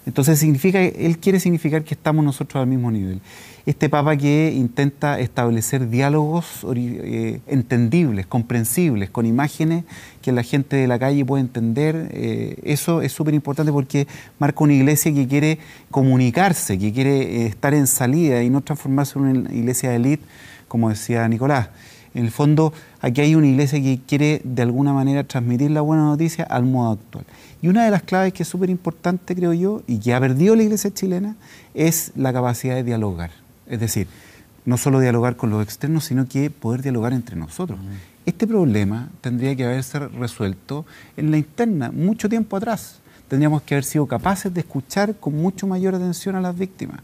Entonces él quiere significar que estamos nosotros al mismo nivel. Este Papa que intenta establecer diálogos entendibles, comprensibles, con imágenes que la gente de la calle puede entender, eso es súper importante porque marca una iglesia que quiere comunicarse, que quiere estar en salida y no transformarse en una iglesia de élite, como decía Nicolás. En el fondo, aquí hay una iglesia que quiere de alguna manera transmitir la buena noticia al modo actual. Y una de las claves que es súper importante, creo yo, y que ha perdido la iglesia chilena, es la capacidad de dialogar. Es decir, no solo dialogar con los externos, sino que poder dialogar entre nosotros. Este problema tendría que haberse resuelto en la interna, mucho tiempo atrás. Tendríamos que haber sido capaces de escuchar con mucho mayor atención a las víctimas.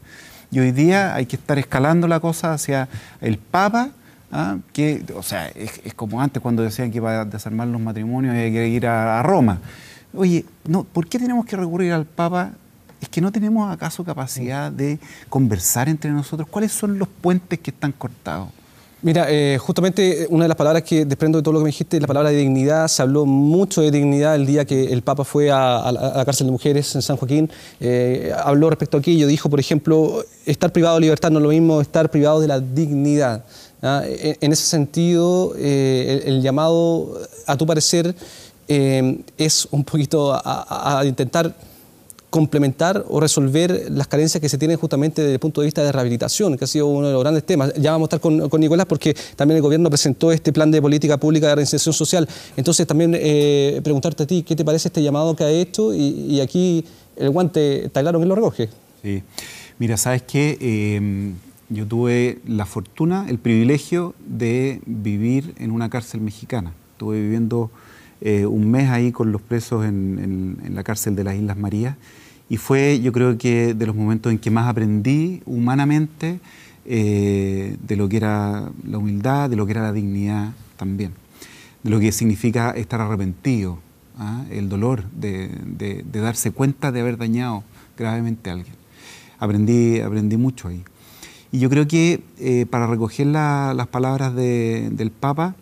Y hoy día hay que estar escalando la cosa hacia el Papa, que, o sea, es como antes cuando decían que para desarmar los matrimonios había que ir a Roma. Oye, no, ¿por qué tenemos que recurrir al Papa? ¿Es que no tenemos acaso capacidad de conversar entre nosotros? ¿Cuáles son los puentes que están cortados? Mira, justamente una de las palabras que desprendo de todo lo que me dijiste es la palabra de dignidad. Se habló mucho de dignidad el día que el Papa fue a la cárcel de mujeres en San Joaquín. Habló respecto a aquello, dijo, por ejemplo, estar privado de libertad no es lo mismo estar privado de la dignidad. En ese sentido, el llamado, a tu parecer, es un poquito a intentar complementar o resolver las carencias que se tienen justamente desde el punto de vista de rehabilitación, que ha sido uno de los grandes temas. Ya vamos a estar con Nicolás porque también el gobierno presentó este plan de política pública de reinserción social. Entonces también preguntarte a ti, ¿qué te parece este llamado que ha hecho? Y aquí el guante está claro que lo recoge. Sí, mira, ¿sabes qué? Yo tuve la fortuna, el privilegio de vivir en una cárcel mexicana. Estuve viviendo un mes ahí con los presos en la cárcel de las Islas Marías. Y fue, yo creo que, de los momentos en que más aprendí humanamente de lo que era la humildad, de lo que era la dignidad también, de lo que significa estar arrepentido, el dolor de darse cuenta de haber dañado gravemente a alguien. Aprendí mucho ahí. Y yo creo que, para recoger las palabras del Papa,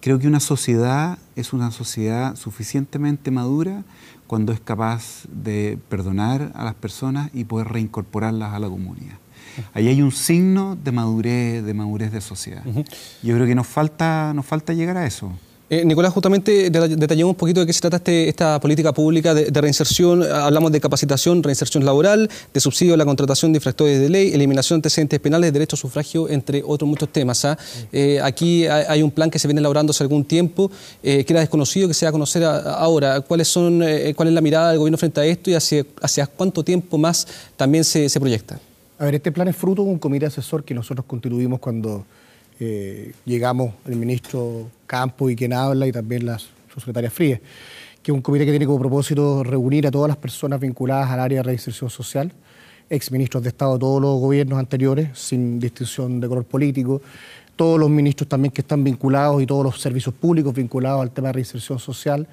creo que una sociedad es una sociedad suficientemente madura cuando es capaz de perdonar a las personas y poder reincorporarlas a la comunidad. Ahí hay un signo de madurez de sociedad. Yo creo que nos falta llegar a eso. Nicolás, justamente detallamos un poquito de qué se trata esta política pública de reinserción. Hablamos de capacitación, reinserción laboral, de subsidio a la contratación de infractores de ley, eliminación de antecedentes penales, derecho a sufragio, entre otros muchos temas. Aquí hay un plan que se viene elaborando hace algún tiempo, que era desconocido, que se va a conocer ahora. ¿Cuál es la mirada del gobierno frente a esto y hacia cuánto tiempo más también se proyecta? A ver, este plan es fruto de un comité asesor que nosotros constituimos cuando llegamos el ministro Campos y quien habla y también la subsecretaria Fríes, que es un comité que tiene como propósito reunir a todas las personas vinculadas al área de reinserción social, exministros de Estado de todos los gobiernos anteriores, sin distinción de color político, todos los ministros también que están vinculados y todos los servicios públicos vinculados al tema de reinserción social.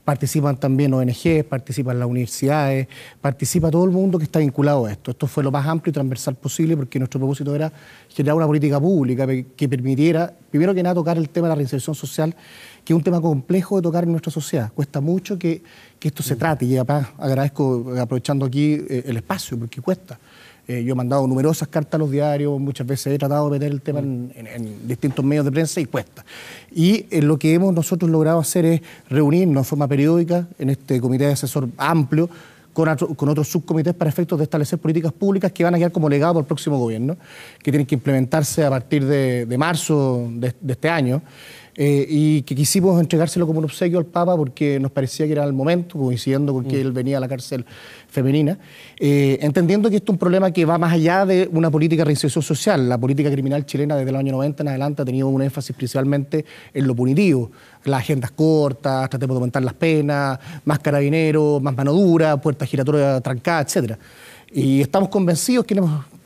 Participan también ONG, participan las universidades, participa todo el mundo que está vinculado a esto. Esto fue lo más amplio y transversal posible porque nuestro propósito era generar una política pública que permitiera, primero que nada, tocar el tema de la reinserción social, que es un tema complejo de tocar en nuestra sociedad. Cuesta mucho que esto se trate y agradezco, aprovechando aquí el espacio, porque cuesta. Yo he mandado numerosas cartas a los diarios, muchas veces he tratado de meter el tema en distintos medios de prensa y cuesta. Y lo que nosotros logrado hacer es reunirnos de forma periódica en este comité de asesor amplio con otros subcomités para efectos de establecer políticas públicas que van a quedar como legado para el próximo gobierno, que tienen que implementarse a partir de marzo de este año. Y que quisimos entregárselo como un obsequio al Papa porque nos parecía que era el momento, coincidiendo con que él venía a la cárcel femenina, entendiendo que esto es un problema que va más allá de una política de reinserción social. La política criminal chilena desde los años 90 en adelante ha tenido un énfasis principalmente en lo punitivo, las agendas cortas, tratemos de aumentar las penas, más carabineros, más mano dura, puertas giratorias trancadas, etc. Y estamos convencidos que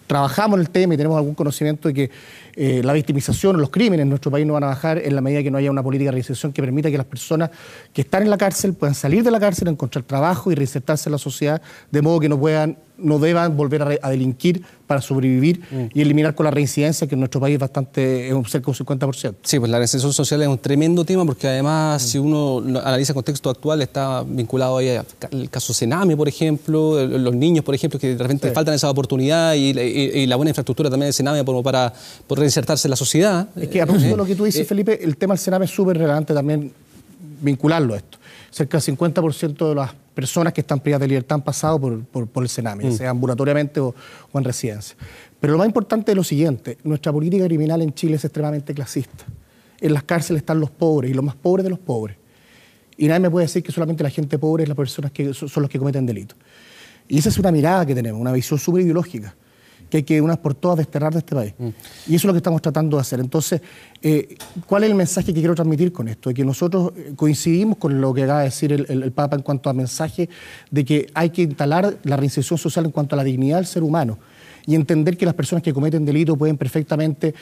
trabajamos en el tema y tenemos algún conocimiento de que la victimización o los crímenes en nuestro país no van a bajar en la medida que no haya una política de reinserción que permita que las personas que están en la cárcel puedan salir de la cárcel, encontrar trabajo y reinsertarse en la sociedad, de modo que no deban volver a delinquir para sobrevivir y eliminar con la reincidencia, que en nuestro país es cerca de un 50%. Sí, pues la reinserción social es un tremendo tema porque además si uno analiza el contexto actual está vinculado ahí al caso Sename, por ejemplo, los niños, por ejemplo, que de repente faltan esa oportunidad y la buena infraestructura también de Sename para reinsertarse en la sociedad. Es que a propósito de lo que tú dices, Felipe, el tema del Sename es súper relevante también vincularlo a esto. Cerca del 50% de las personas que están privadas de libertad han pasado por el Sename, ya sea ambulatoriamente o en residencia. Pero lo más importante es lo siguiente: nuestra política criminal en Chile es extremadamente clasista. En las cárceles están los pobres y los más pobres de los pobres. Y nadie me puede decir que solamente la gente pobre es las personas que son los que cometen delitos. Y esa es una mirada que tenemos, una visión súper ideológica, que hay que unas por todas desterrar de este país. Y eso es lo que estamos tratando de hacer. Entonces, ¿cuál es el mensaje que quiero transmitir con esto? De que nosotros coincidimos con lo que acaba de decir el Papa en cuanto a mensaje de que hay que instalar la reinserción social en cuanto a la dignidad del ser humano y entender que las personas que cometen delito pueden perfectamente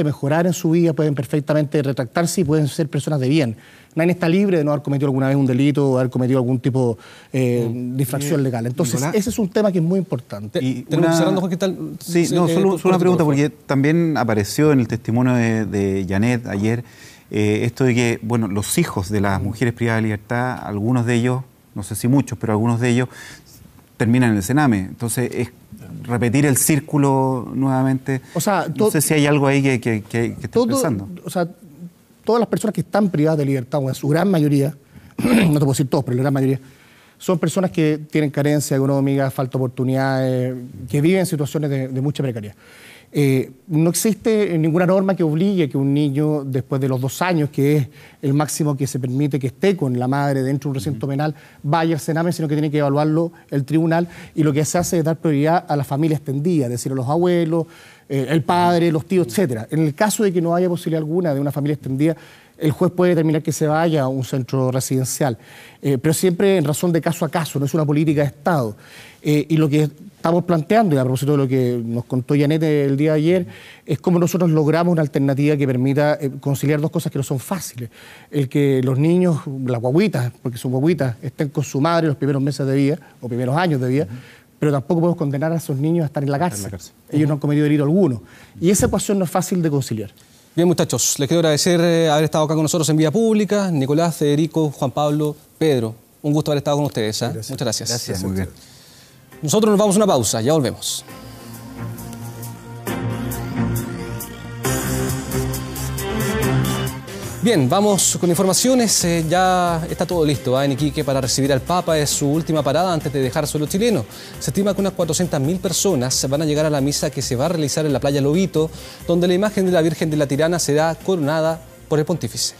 mejorar en su vida, pueden perfectamente retractarse y pueden ser personas de bien. Nadie está libre de no haber cometido alguna vez un delito o haber cometido algún tipo de infracción legal. Entonces, Nicolás, ese es un tema que es muy importante. Y solo una pregunta, porque también apareció en el testimonio de Janet ayer esto de que, bueno, los hijos de las mujeres privadas de libertad, algunos de ellos, no sé si muchos, pero algunos de ellos terminan en el Sename. Entonces, es repetir el círculo nuevamente. O sea, no sé si hay algo ahí que estés pensando. O sea, todas las personas que están privadas de libertad, o en su gran mayoría, no te puedo decir todos, pero la gran mayoría, son personas que tienen carencia económica, falta de oportunidades, que viven en situaciones de mucha precariedad. No existe ninguna norma que obligue que un niño, después de los 2 años, que es el máximo que se permite que esté con la madre dentro de un recinto penal, vaya al Sename, sino que tiene que evaluarlo el tribunal, y lo que se hace es dar prioridad a la familia extendida, es decir, a los abuelos, el padre, los tíos, etc. En el caso de que no haya posibilidad alguna de una familia extendida, el juez puede determinar que se vaya a un centro residencial, pero siempre en razón de caso a caso, no es una política de Estado. Y lo que estamos planteando, y a propósito de lo que nos contó Janet el día de ayer, es cómo nosotros logramos una alternativa que permita conciliar 2 cosas que no son fáciles. El que los niños, las guaguitas, porque son guaguitas, estén con su madre los primeros meses de vida, o primeros años de vida, pero tampoco podemos condenar a esos niños a estar en la cárcel. Ellos no han cometido delito alguno. Y esa ecuación no es fácil de conciliar. Bien, muchachos, les quiero agradecer haber estado acá con nosotros en Vía Pública. Nicolás, Federico, Juan Pablo, Pedro, un gusto haber estado con ustedes. Muchas gracias. Gracias, muy bien. Nosotros nos vamos a una pausa, ya volvemos. Bien, vamos con informaciones. Ya está todo listo en Iquique para recibir al Papa. Es su última parada antes de dejar suelo chileno. Se estima que unas 400.000 personas van a llegar a la misa que se va a realizar en la playa Lobito, donde la imagen de la Virgen de la Tirana será coronada por el pontífice.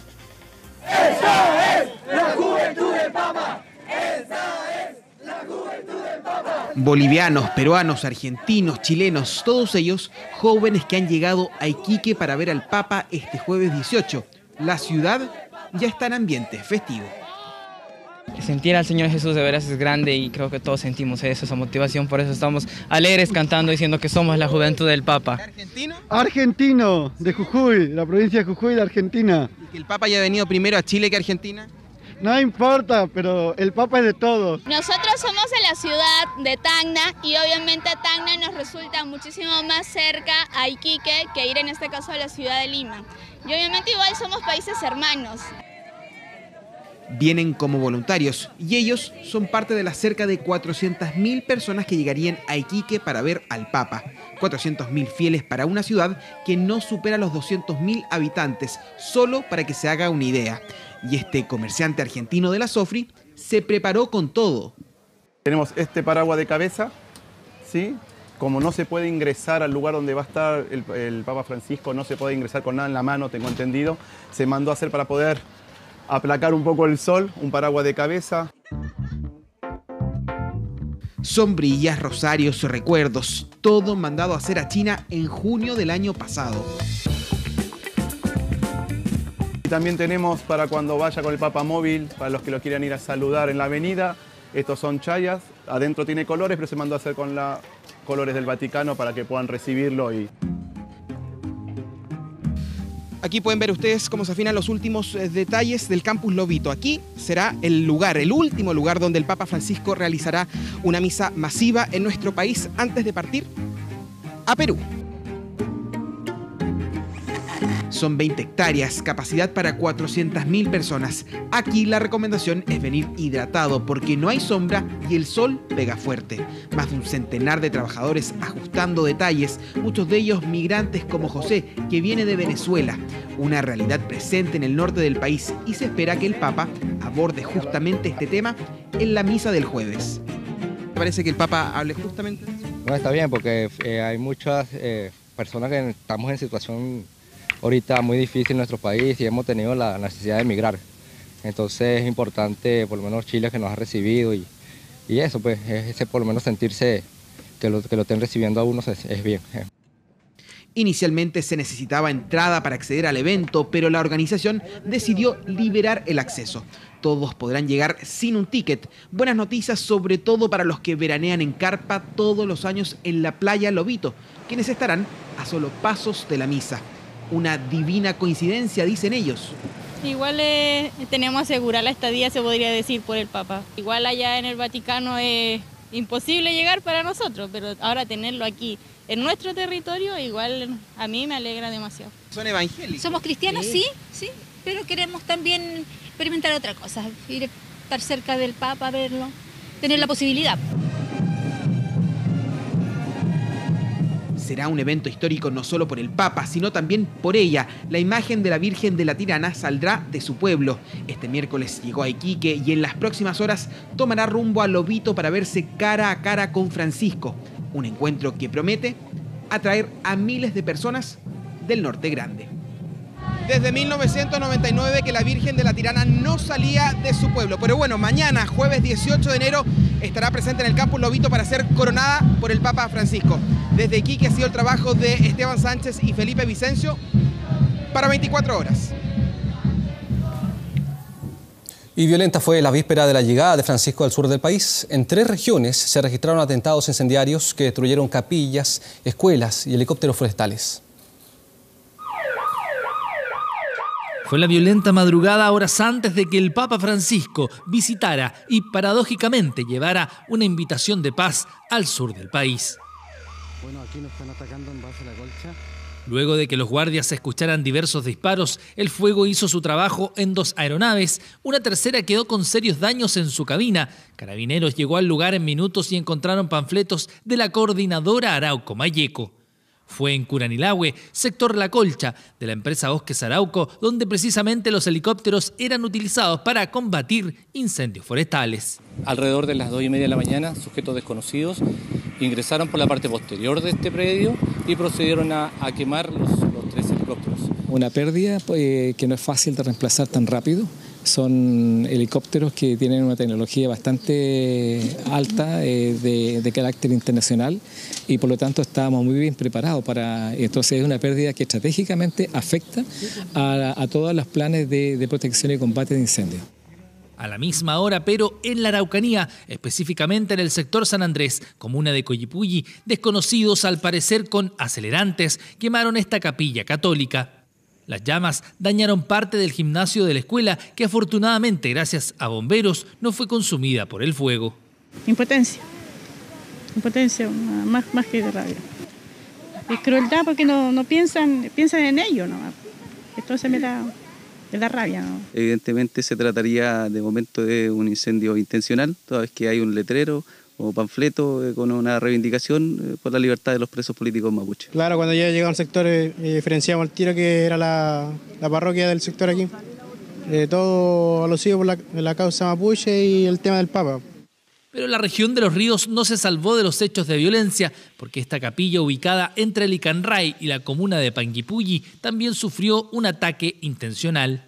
¡Esa es la juventud del Papa! ¡Esa es la juventud del Papa! Bolivianos, peruanos, argentinos, chilenos, todos ellos jóvenes que han llegado a Iquique para ver al Papa este jueves 18. La ciudad ya está en ambiente festivo. Sentir al Señor Jesús de veras es grande y creo que todos sentimos eso, esa motivación, por eso estamos alegres cantando diciendo que somos la juventud del Papa. ¿Argentino? Argentino, de Jujuy, la provincia de Jujuy de Argentina. ¿Y que el Papa haya venido primero a Chile que a Argentina? No importa, pero el Papa es de todos. Nosotros somos de la ciudad de Tacna y obviamente Tacna nos resulta muchísimo más cerca a Iquique que ir en este caso a la ciudad de Lima. Y obviamente igual somos países hermanos. Vienen como voluntarios y ellos son parte de las cerca de 400.000 personas que llegarían a Iquique para ver al Papa. 400.000 fieles para una ciudad que no supera los 200.000 habitantes, solo para que se haga una idea. Y este comerciante argentino de la Sofri se preparó con todo. Tenemos este paraguas de cabeza, ¿sí? Como no se puede ingresar al lugar donde va a estar el Papa Francisco, no se puede ingresar con nada en la mano, tengo entendido, se mandó a hacer para poder aplacar un poco el sol, un paraguas de cabeza. Sombrillas, rosarios, recuerdos, todo mandado a hacer a China en junio del año pasado. También tenemos para cuando vaya con el Papa móvil, para los que lo quieran ir a saludar en la avenida. Estos son chayas, adentro tiene colores, pero se mandó a hacer con los colores del Vaticano para que puedan recibirlo. Aquí pueden ver ustedes cómo se afinan los últimos detalles del Campus Lobito. Aquí será el lugar, el último lugar donde el Papa Francisco realizará una misa masiva en nuestro país antes de partir a Perú. Son 20 hectáreas, capacidad para 400.000 personas. Aquí la recomendación es venir hidratado porque no hay sombra y el sol pega fuerte. Más de un centenar de trabajadores ajustando detalles, muchos de ellos migrantes como José, que viene de Venezuela. Una realidad presente en el norte del país y se espera que el Papa aborde justamente este tema en la misa del jueves. ¿Te parece que el Papa hable justamente de eso? No, está bien porque hay muchas personas que estamos en situación ahorita muy difícil en nuestro país y hemos tenido la necesidad de emigrar. Entonces es importante, por lo menos Chile que nos ha recibido y eso, pues, ese por lo menos sentirse que lo estén recibiendo a uno es bien. Inicialmente se necesitaba entrada para acceder al evento, pero la organización decidió liberar el acceso. Todos podrán llegar sin un ticket. Buenas noticias sobre todo para los que veranean en carpa todos los años en la playa Lobito, quienes estarán a solo pasos de la misa. Una divina coincidencia, dicen ellos. Igual tenemos asegurar la estadía, se podría decir, por el Papa. Igual allá en el Vaticano es imposible llegar para nosotros, pero ahora tenerlo aquí en nuestro territorio, igual a mí me alegra demasiado. ¿Son evangélicos? Somos cristianos, sí, pero queremos también experimentar otra cosa, ir a estar cerca del Papa, verlo, tener la posibilidad. Será un evento histórico no solo por el Papa, sino también por ella. La imagen de la Virgen de la Tirana saldrá de su pueblo. Este miércoles llegó a Iquique y en las próximas horas tomará rumbo a Lobito para verse cara a cara con Francisco. Un encuentro que promete atraer a miles de personas del Norte Grande. Desde 1999 que la Virgen de la Tirana no salía de su pueblo. Pero bueno, mañana, jueves 18 de enero, estará presente en el Campus Lobito para ser coronada por el Papa Francisco. Desde Iquique ha sido el trabajo de Esteban Sánchez y Felipe Vicencio para 24 horas. Y violenta fue la víspera de la llegada de Francisco al sur del país. En 3 regiones se registraron atentados incendiarios que destruyeron capillas, escuelas y helicópteros forestales. Fue la violenta madrugada horas antes de que el Papa Francisco visitara y paradójicamente llevara una invitación de paz al sur del país. Bueno, aquí nos están atacando en base a la colcha. Luego de que los guardias escucharan diversos disparos, el fuego hizo su trabajo en 2 aeronaves, una tercera quedó con serios daños en su cabina. Carabineros llegó al lugar en minutos y encontraron panfletos de la coordinadora Arauco Mayeco. Fue en Curanilahue, sector La Colcha, de la empresa Bosques Arauco, donde precisamente los helicópteros eran utilizados para combatir incendios forestales. Alrededor de las 2:30 de la mañana, sujetos desconocidos ingresaron por la parte posterior de este predio y procedieron a quemar los 3 helicópteros. Una pérdida que no es fácil de reemplazar tan rápido. Son helicópteros que tienen una tecnología bastante alta de carácter internacional y por lo tanto estábamos muy bien preparados para. Entonces es una pérdida que estratégicamente afecta a todos los planes de protección y combate de incendios. A la misma hora, pero en la Araucanía, específicamente en el sector San Andrés, comuna de Collipulli, desconocidos al parecer con acelerantes quemaron esta capilla católica. Las llamas dañaron parte del gimnasio de la escuela que afortunadamente, gracias a bomberos, no fue consumida por el fuego. Impotencia, más que de rabia. Es crueldad porque no piensan en ello, ¿no? Entonces me da rabia, ¿no? Evidentemente se trataría de momento de un incendio intencional, toda vez que hay un letrero o panfleto con una reivindicación por la libertad de los presos políticos mapuches. Claro, cuando ya llegamos al sector diferenciamos el tiro que era la parroquia del sector aquí. Todo alusivo por la causa mapuche y el tema del Papa. Pero la región de Los Ríos no se salvó de los hechos de violencia, porque esta capilla ubicada entre Licanray y la comuna de Panguipulli también sufrió un ataque intencional.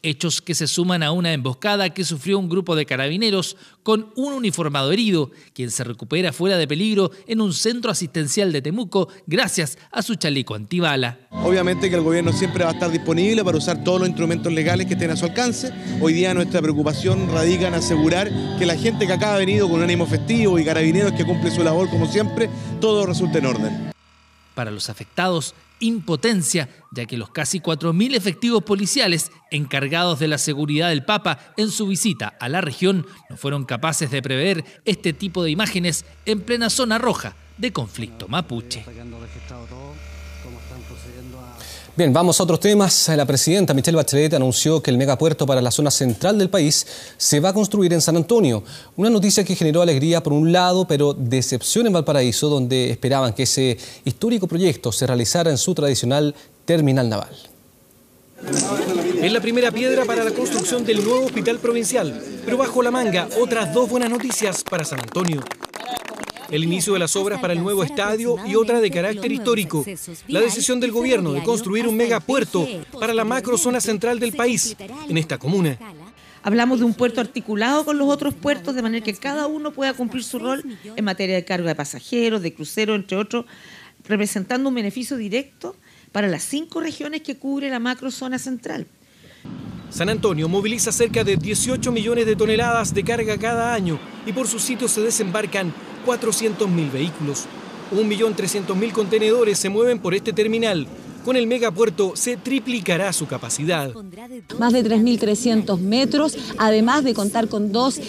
Hechos que se suman a una emboscada que sufrió un grupo de carabineros con un uniformado herido, quien se recupera fuera de peligro en un centro asistencial de Temuco gracias a su chaleco antibala. Obviamente que el gobierno siempre va a estar disponible para usar todos los instrumentos legales que estén a su alcance. Hoy día nuestra preocupación radica en asegurar que la gente que acá ha venido con un ánimo festivo y carabineros que cumple su labor como siempre, todo resulte en orden. Para los afectados, impotencia, ya que los casi 4.000 efectivos policiales encargados de la seguridad del Papa en su visita a la región no fueron capaces de prever este tipo de imágenes en plena zona roja de conflicto mapuche. Bien, vamos a otros temas. La presidenta Michelle Bachelet anunció que el megapuerto para la zona central del país se va a construir en San Antonio. Una noticia que generó alegría por un lado, pero decepción en Valparaíso, donde esperaban que ese histórico proyecto se realizara en su tradicional terminal naval. Es la primera piedra para la construcción del nuevo hospital provincial, pero bajo la manga otras 2 buenas noticias para San Antonio. El inicio de las obras para el nuevo estadio y otra de carácter histórico. La decisión del gobierno de construir un megapuerto para la macrozona central del país, en esta comuna. Hablamos de un puerto articulado con los otros puertos, de manera que cada uno pueda cumplir su rol en materia de carga de pasajeros, de cruceros, entre otros, representando un beneficio directo para las 5 regiones que cubre la macrozona central. San Antonio moviliza cerca de 18 millones de toneladas de carga cada año y por sus sitios se desembarcan 400.000 vehículos. 1.300.000 contenedores se mueven por este terminal. Con el megapuerto se triplicará su capacidad. Más de 3.300 metros, además de contar con 2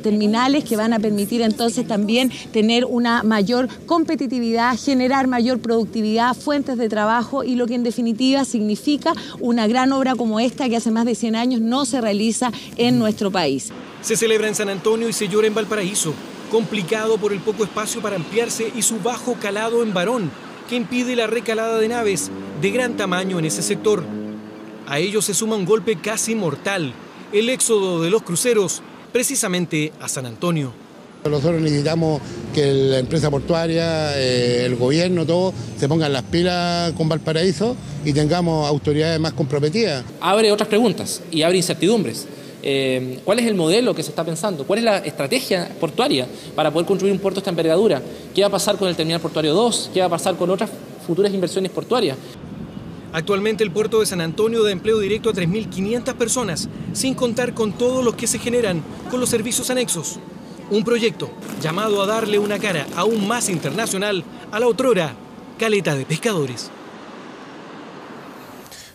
terminales que van a permitir entonces también tener una mayor competitividad, generar mayor productividad, fuentes de trabajo y lo que en definitiva significa una gran obra como esta que hace más de 100 años no se realiza en nuestro país. Se celebra en San Antonio y se llora en Valparaíso, complicado por el poco espacio para ampliarse y su bajo calado en Barón, que impide la recalada de naves de gran tamaño en ese sector. A ello se suma un golpe casi mortal, el éxodo de los cruceros, precisamente a San Antonio. Nosotros necesitamos que la empresa portuaria, el gobierno, todo, se pongan las pilas con Valparaíso y tengamos autoridades más comprometidas. Abre otras preguntas y abre incertidumbres. ¿Cuál es el modelo que se está pensando? ¿Cuál es la estrategia portuaria para poder construir un puerto de esta envergadura? ¿Qué va a pasar con el terminal portuario 2? ¿Qué va a pasar con otras futuras inversiones portuarias? Actualmente el puerto de San Antonio da empleo directo a 3.500 personas, sin contar con todos los que se generan con los servicios anexos. Un proyecto llamado a darle una cara aún más internacional a la otrora caleta de pescadores.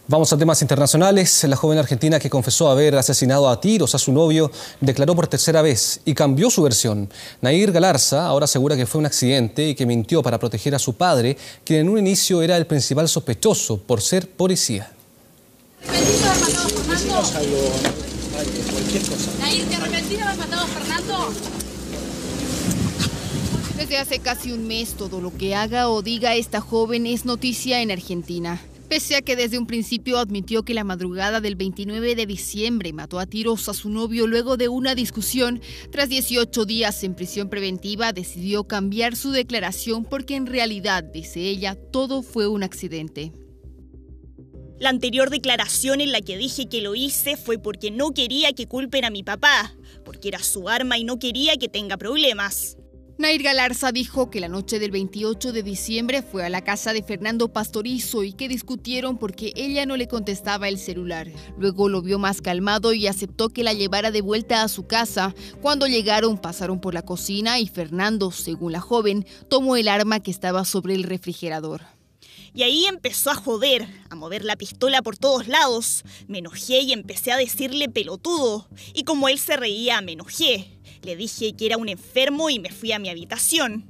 Vamos a temas internacionales. La joven argentina que confesó haber asesinado a tiros a su novio declaró por tercera vez y cambió su versión. Nair Galarza ahora asegura que fue un accidente y que mintió para proteger a su padre, quien en un inicio era el principal sospechoso por ser policía. Nair, ¿te arrepentís de haber matado a Fernando? Desde hace casi un mes, todo lo que haga o diga esta joven es noticia en Argentina. Pese a que desde un principio admitió que la madrugada del 29 de diciembre mató a tiros a su novio luego de una discusión, tras 18 días en prisión preventiva decidió cambiar su declaración porque en realidad, dice ella, todo fue un accidente. La anterior declaración en la que dije que lo hice fue porque no quería que culpen a mi papá, porque era su arma y no quería que tenga problemas. Nair Galarza dijo que la noche del 28 de diciembre fue a la casa de Fernando Pastorizo y que discutieron porque ella no le contestaba el celular. Luego lo vio más calmado y aceptó que la llevara de vuelta a su casa. Cuando llegaron, pasaron por la cocina y Fernando, según la joven, tomó el arma que estaba sobre el refrigerador. Y ahí empezó a joder, a mover la pistola por todos lados. Me enojé y empecé a decirle pelotudo. Y como él se reía, me enojé. Le dije que era un enfermo y me fui a mi habitación.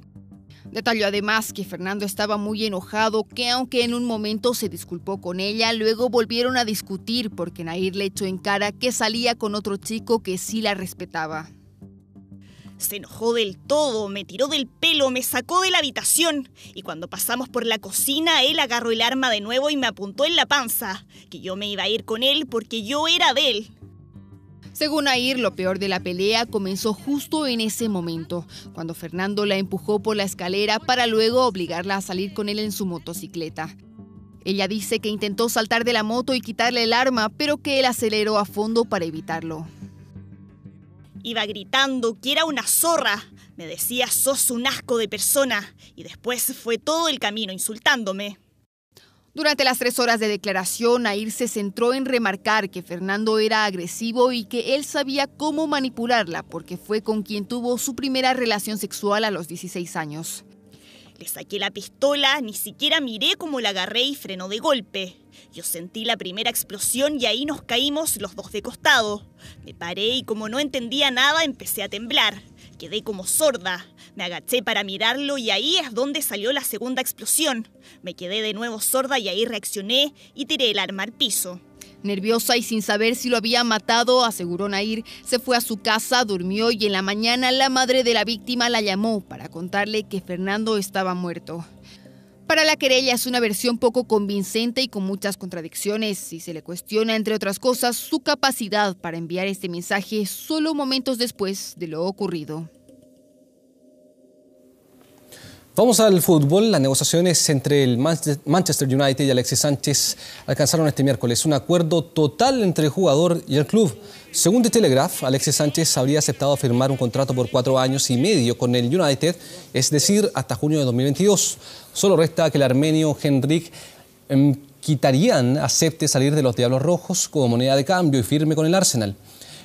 Detalló además que Fernando estaba muy enojado, que aunque en un momento se disculpó con ella, luego volvieron a discutir porque Nair le echó en cara que salía con otro chico que sí la respetaba. Se enojó del todo, me tiró del pelo, me sacó de la habitación y cuando pasamos por la cocina él agarró el arma de nuevo y me apuntó en la panza, que yo me iba a ir con él porque yo era de él. Según Nair, lo peor de la pelea comenzó justo en ese momento, cuando Fernando la empujó por la escalera para luego obligarla a salir con él en su motocicleta. Ella dice que intentó saltar de la moto y quitarle el arma, pero que él aceleró a fondo para evitarlo. Iba gritando que era una zorra, me decía sos un asco de persona y después fue todo el camino insultándome. Durante las 3 horas de declaración, Nair se centró en remarcar que Fernando era agresivo y que él sabía cómo manipularla porque fue con quien tuvo su primera relación sexual a los 16 años. Le saqué la pistola, ni siquiera miré cómo la agarré y frenó de golpe. Yo sentí la primera explosión y ahí nos caímos los dos de costado. Me paré y como no entendía nada empecé a temblar. Quedé como sorda. Me agaché para mirarlo y ahí es donde salió la segunda explosión. Me quedé de nuevo sorda y ahí reaccioné y tiré el arma al piso. Nerviosa y sin saber si lo había matado, aseguró Nair, se fue a su casa, durmió y en la mañana la madre de la víctima la llamó para contarle que Fernando estaba muerto. Para la querella es una versión poco convincente y con muchas contradicciones y se le cuestiona, entre otras cosas, su capacidad para enviar este mensaje solo momentos después de lo ocurrido. Vamos al fútbol. Las negociaciones entre el Manchester United y Alexis Sánchez alcanzaron este miércoles un acuerdo total entre el jugador y el club. Según The Telegraph, Alexis Sánchez habría aceptado firmar un contrato por 4 años y medio con el United, es decir, hasta junio de 2022. Solo resta que el armenio Henrik Mkhitaryan acepte salir de los Diablos Rojos como moneda de cambio y firme con el Arsenal.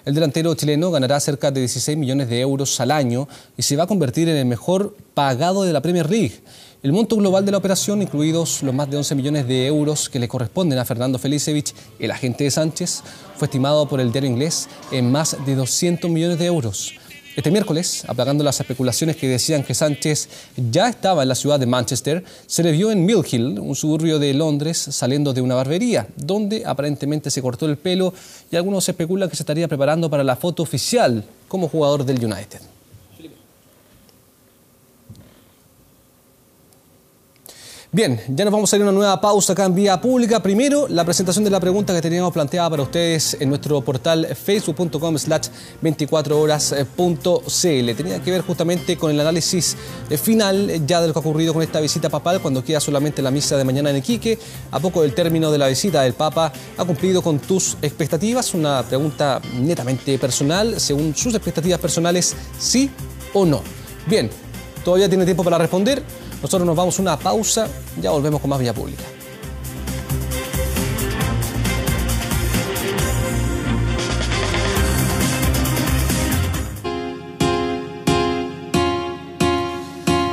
El delantero chileno ganará cerca de 16 millones de euros al año y se va a convertir en el mejor pagado de la Premier League. El monto global de la operación, incluidos los más de 11 millones de euros que le corresponden a Fernando Felicevich, el agente de Sánchez, fue estimado por el diario inglés en más de 200 millones de euros. Este miércoles, aplacando las especulaciones que decían que Sánchez ya estaba en la ciudad de Manchester, se le vio en Mill Hill, un suburbio de Londres, saliendo de una barbería, donde aparentemente se cortó el pelo y algunos especulan que se estaría preparando para la foto oficial como jugador del United. Bien, ya nos vamos a ir a una nueva pausa acá en Vía Pública. Primero, la presentación de la pregunta que teníamos planteada para ustedes en nuestro portal facebook.com/24horas.cl. Tenía que ver justamente con el análisis final ya de lo que ha ocurrido con esta visita papal, cuando queda solamente la misa de mañana en Iquique. A poco del término de la visita del Papa, ¿ha cumplido con tus expectativas? Una pregunta netamente personal. Según sus expectativas personales, ¿sí o no? Bien, todavía tiene tiempo para responder. Nosotros nos vamos a una pausa, ya volvemos con más Vía Pública.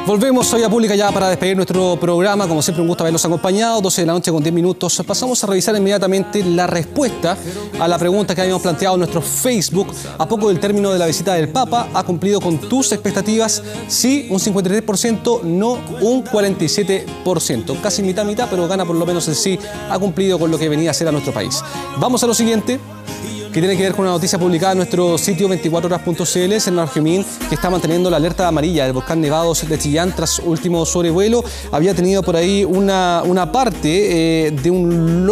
Volvemos a Vía Pública ya para despedir nuestro programa. Como siempre, un gusto haberlos acompañado. 12 de la noche con 10 minutos. Pasamos a revisar inmediatamente la respuesta a la pregunta que habíamos planteado en nuestro Facebook. A poco del término de la visita del Papa, ¿ha cumplido con tus expectativas? Sí, un 53%, no un 47%. Casi mitad, pero gana por lo menos el sí. Ha cumplido con lo que venía a hacer a nuestro país. Vamos a lo siguiente. que tiene que ver con una noticia publicada en nuestro sitio 24horas.cl. Es el Argemín, que está manteniendo la alerta amarilla del volcán Nevados de Chillán tras último sobrevuelo. Había tenido por ahí una parte de un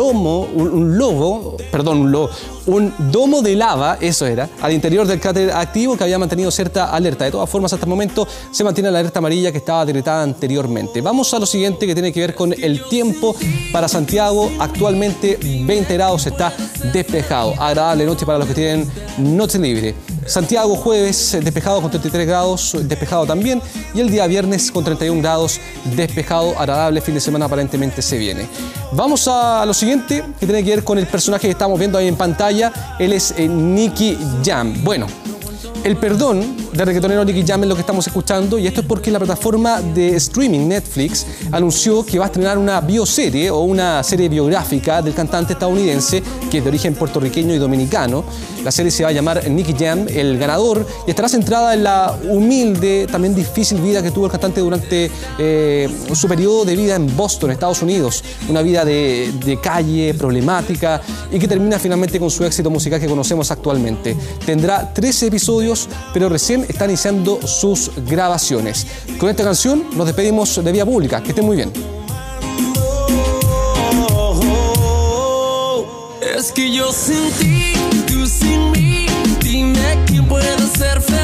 domo de lava, eso era, al interior del cráter activo, que había mantenido cierta alerta. De todas formas, hasta el momento se mantiene la alerta amarilla que estaba decretada anteriormente. Vamos a lo siguiente, que tiene que ver con el tiempo para Santiago. Actualmente 20 grados, está despejado. Agradable noche para los que tienen noche libre. Santiago jueves despejado con 33 grados, despejado también. Y el día viernes con 31 grados, despejado, agradable. Fin de semana aparentemente se viene. Vamos a lo siguiente, que tiene que ver con el personaje que estamos viendo ahí en pantalla. Él es Nicky Jam. Bueno, el perdón del reggaetonero Nicky Jam es lo que estamos escuchando, y esto es porque la plataforma de streaming Netflix anunció que va a estrenar una bioserie o una serie biográfica del cantante estadounidense, que es de origen puertorriqueño y dominicano. La serie se va a llamar Nicky Jam, el ganador, y estará centrada en la humilde, también difícil vida que tuvo el cantante durante su periodo de vida en Boston, Estados Unidos. Una vida de calle, problemática, y que termina finalmente con su éxito musical que conocemos actualmente. Tendrá 13 episodios, pero recién está iniciando sus grabaciones. Con esta canción nos despedimos de Vía Pública. Que estén muy bien. Es que yo sin ti, tú sin mí, dime quién puede ser feliz.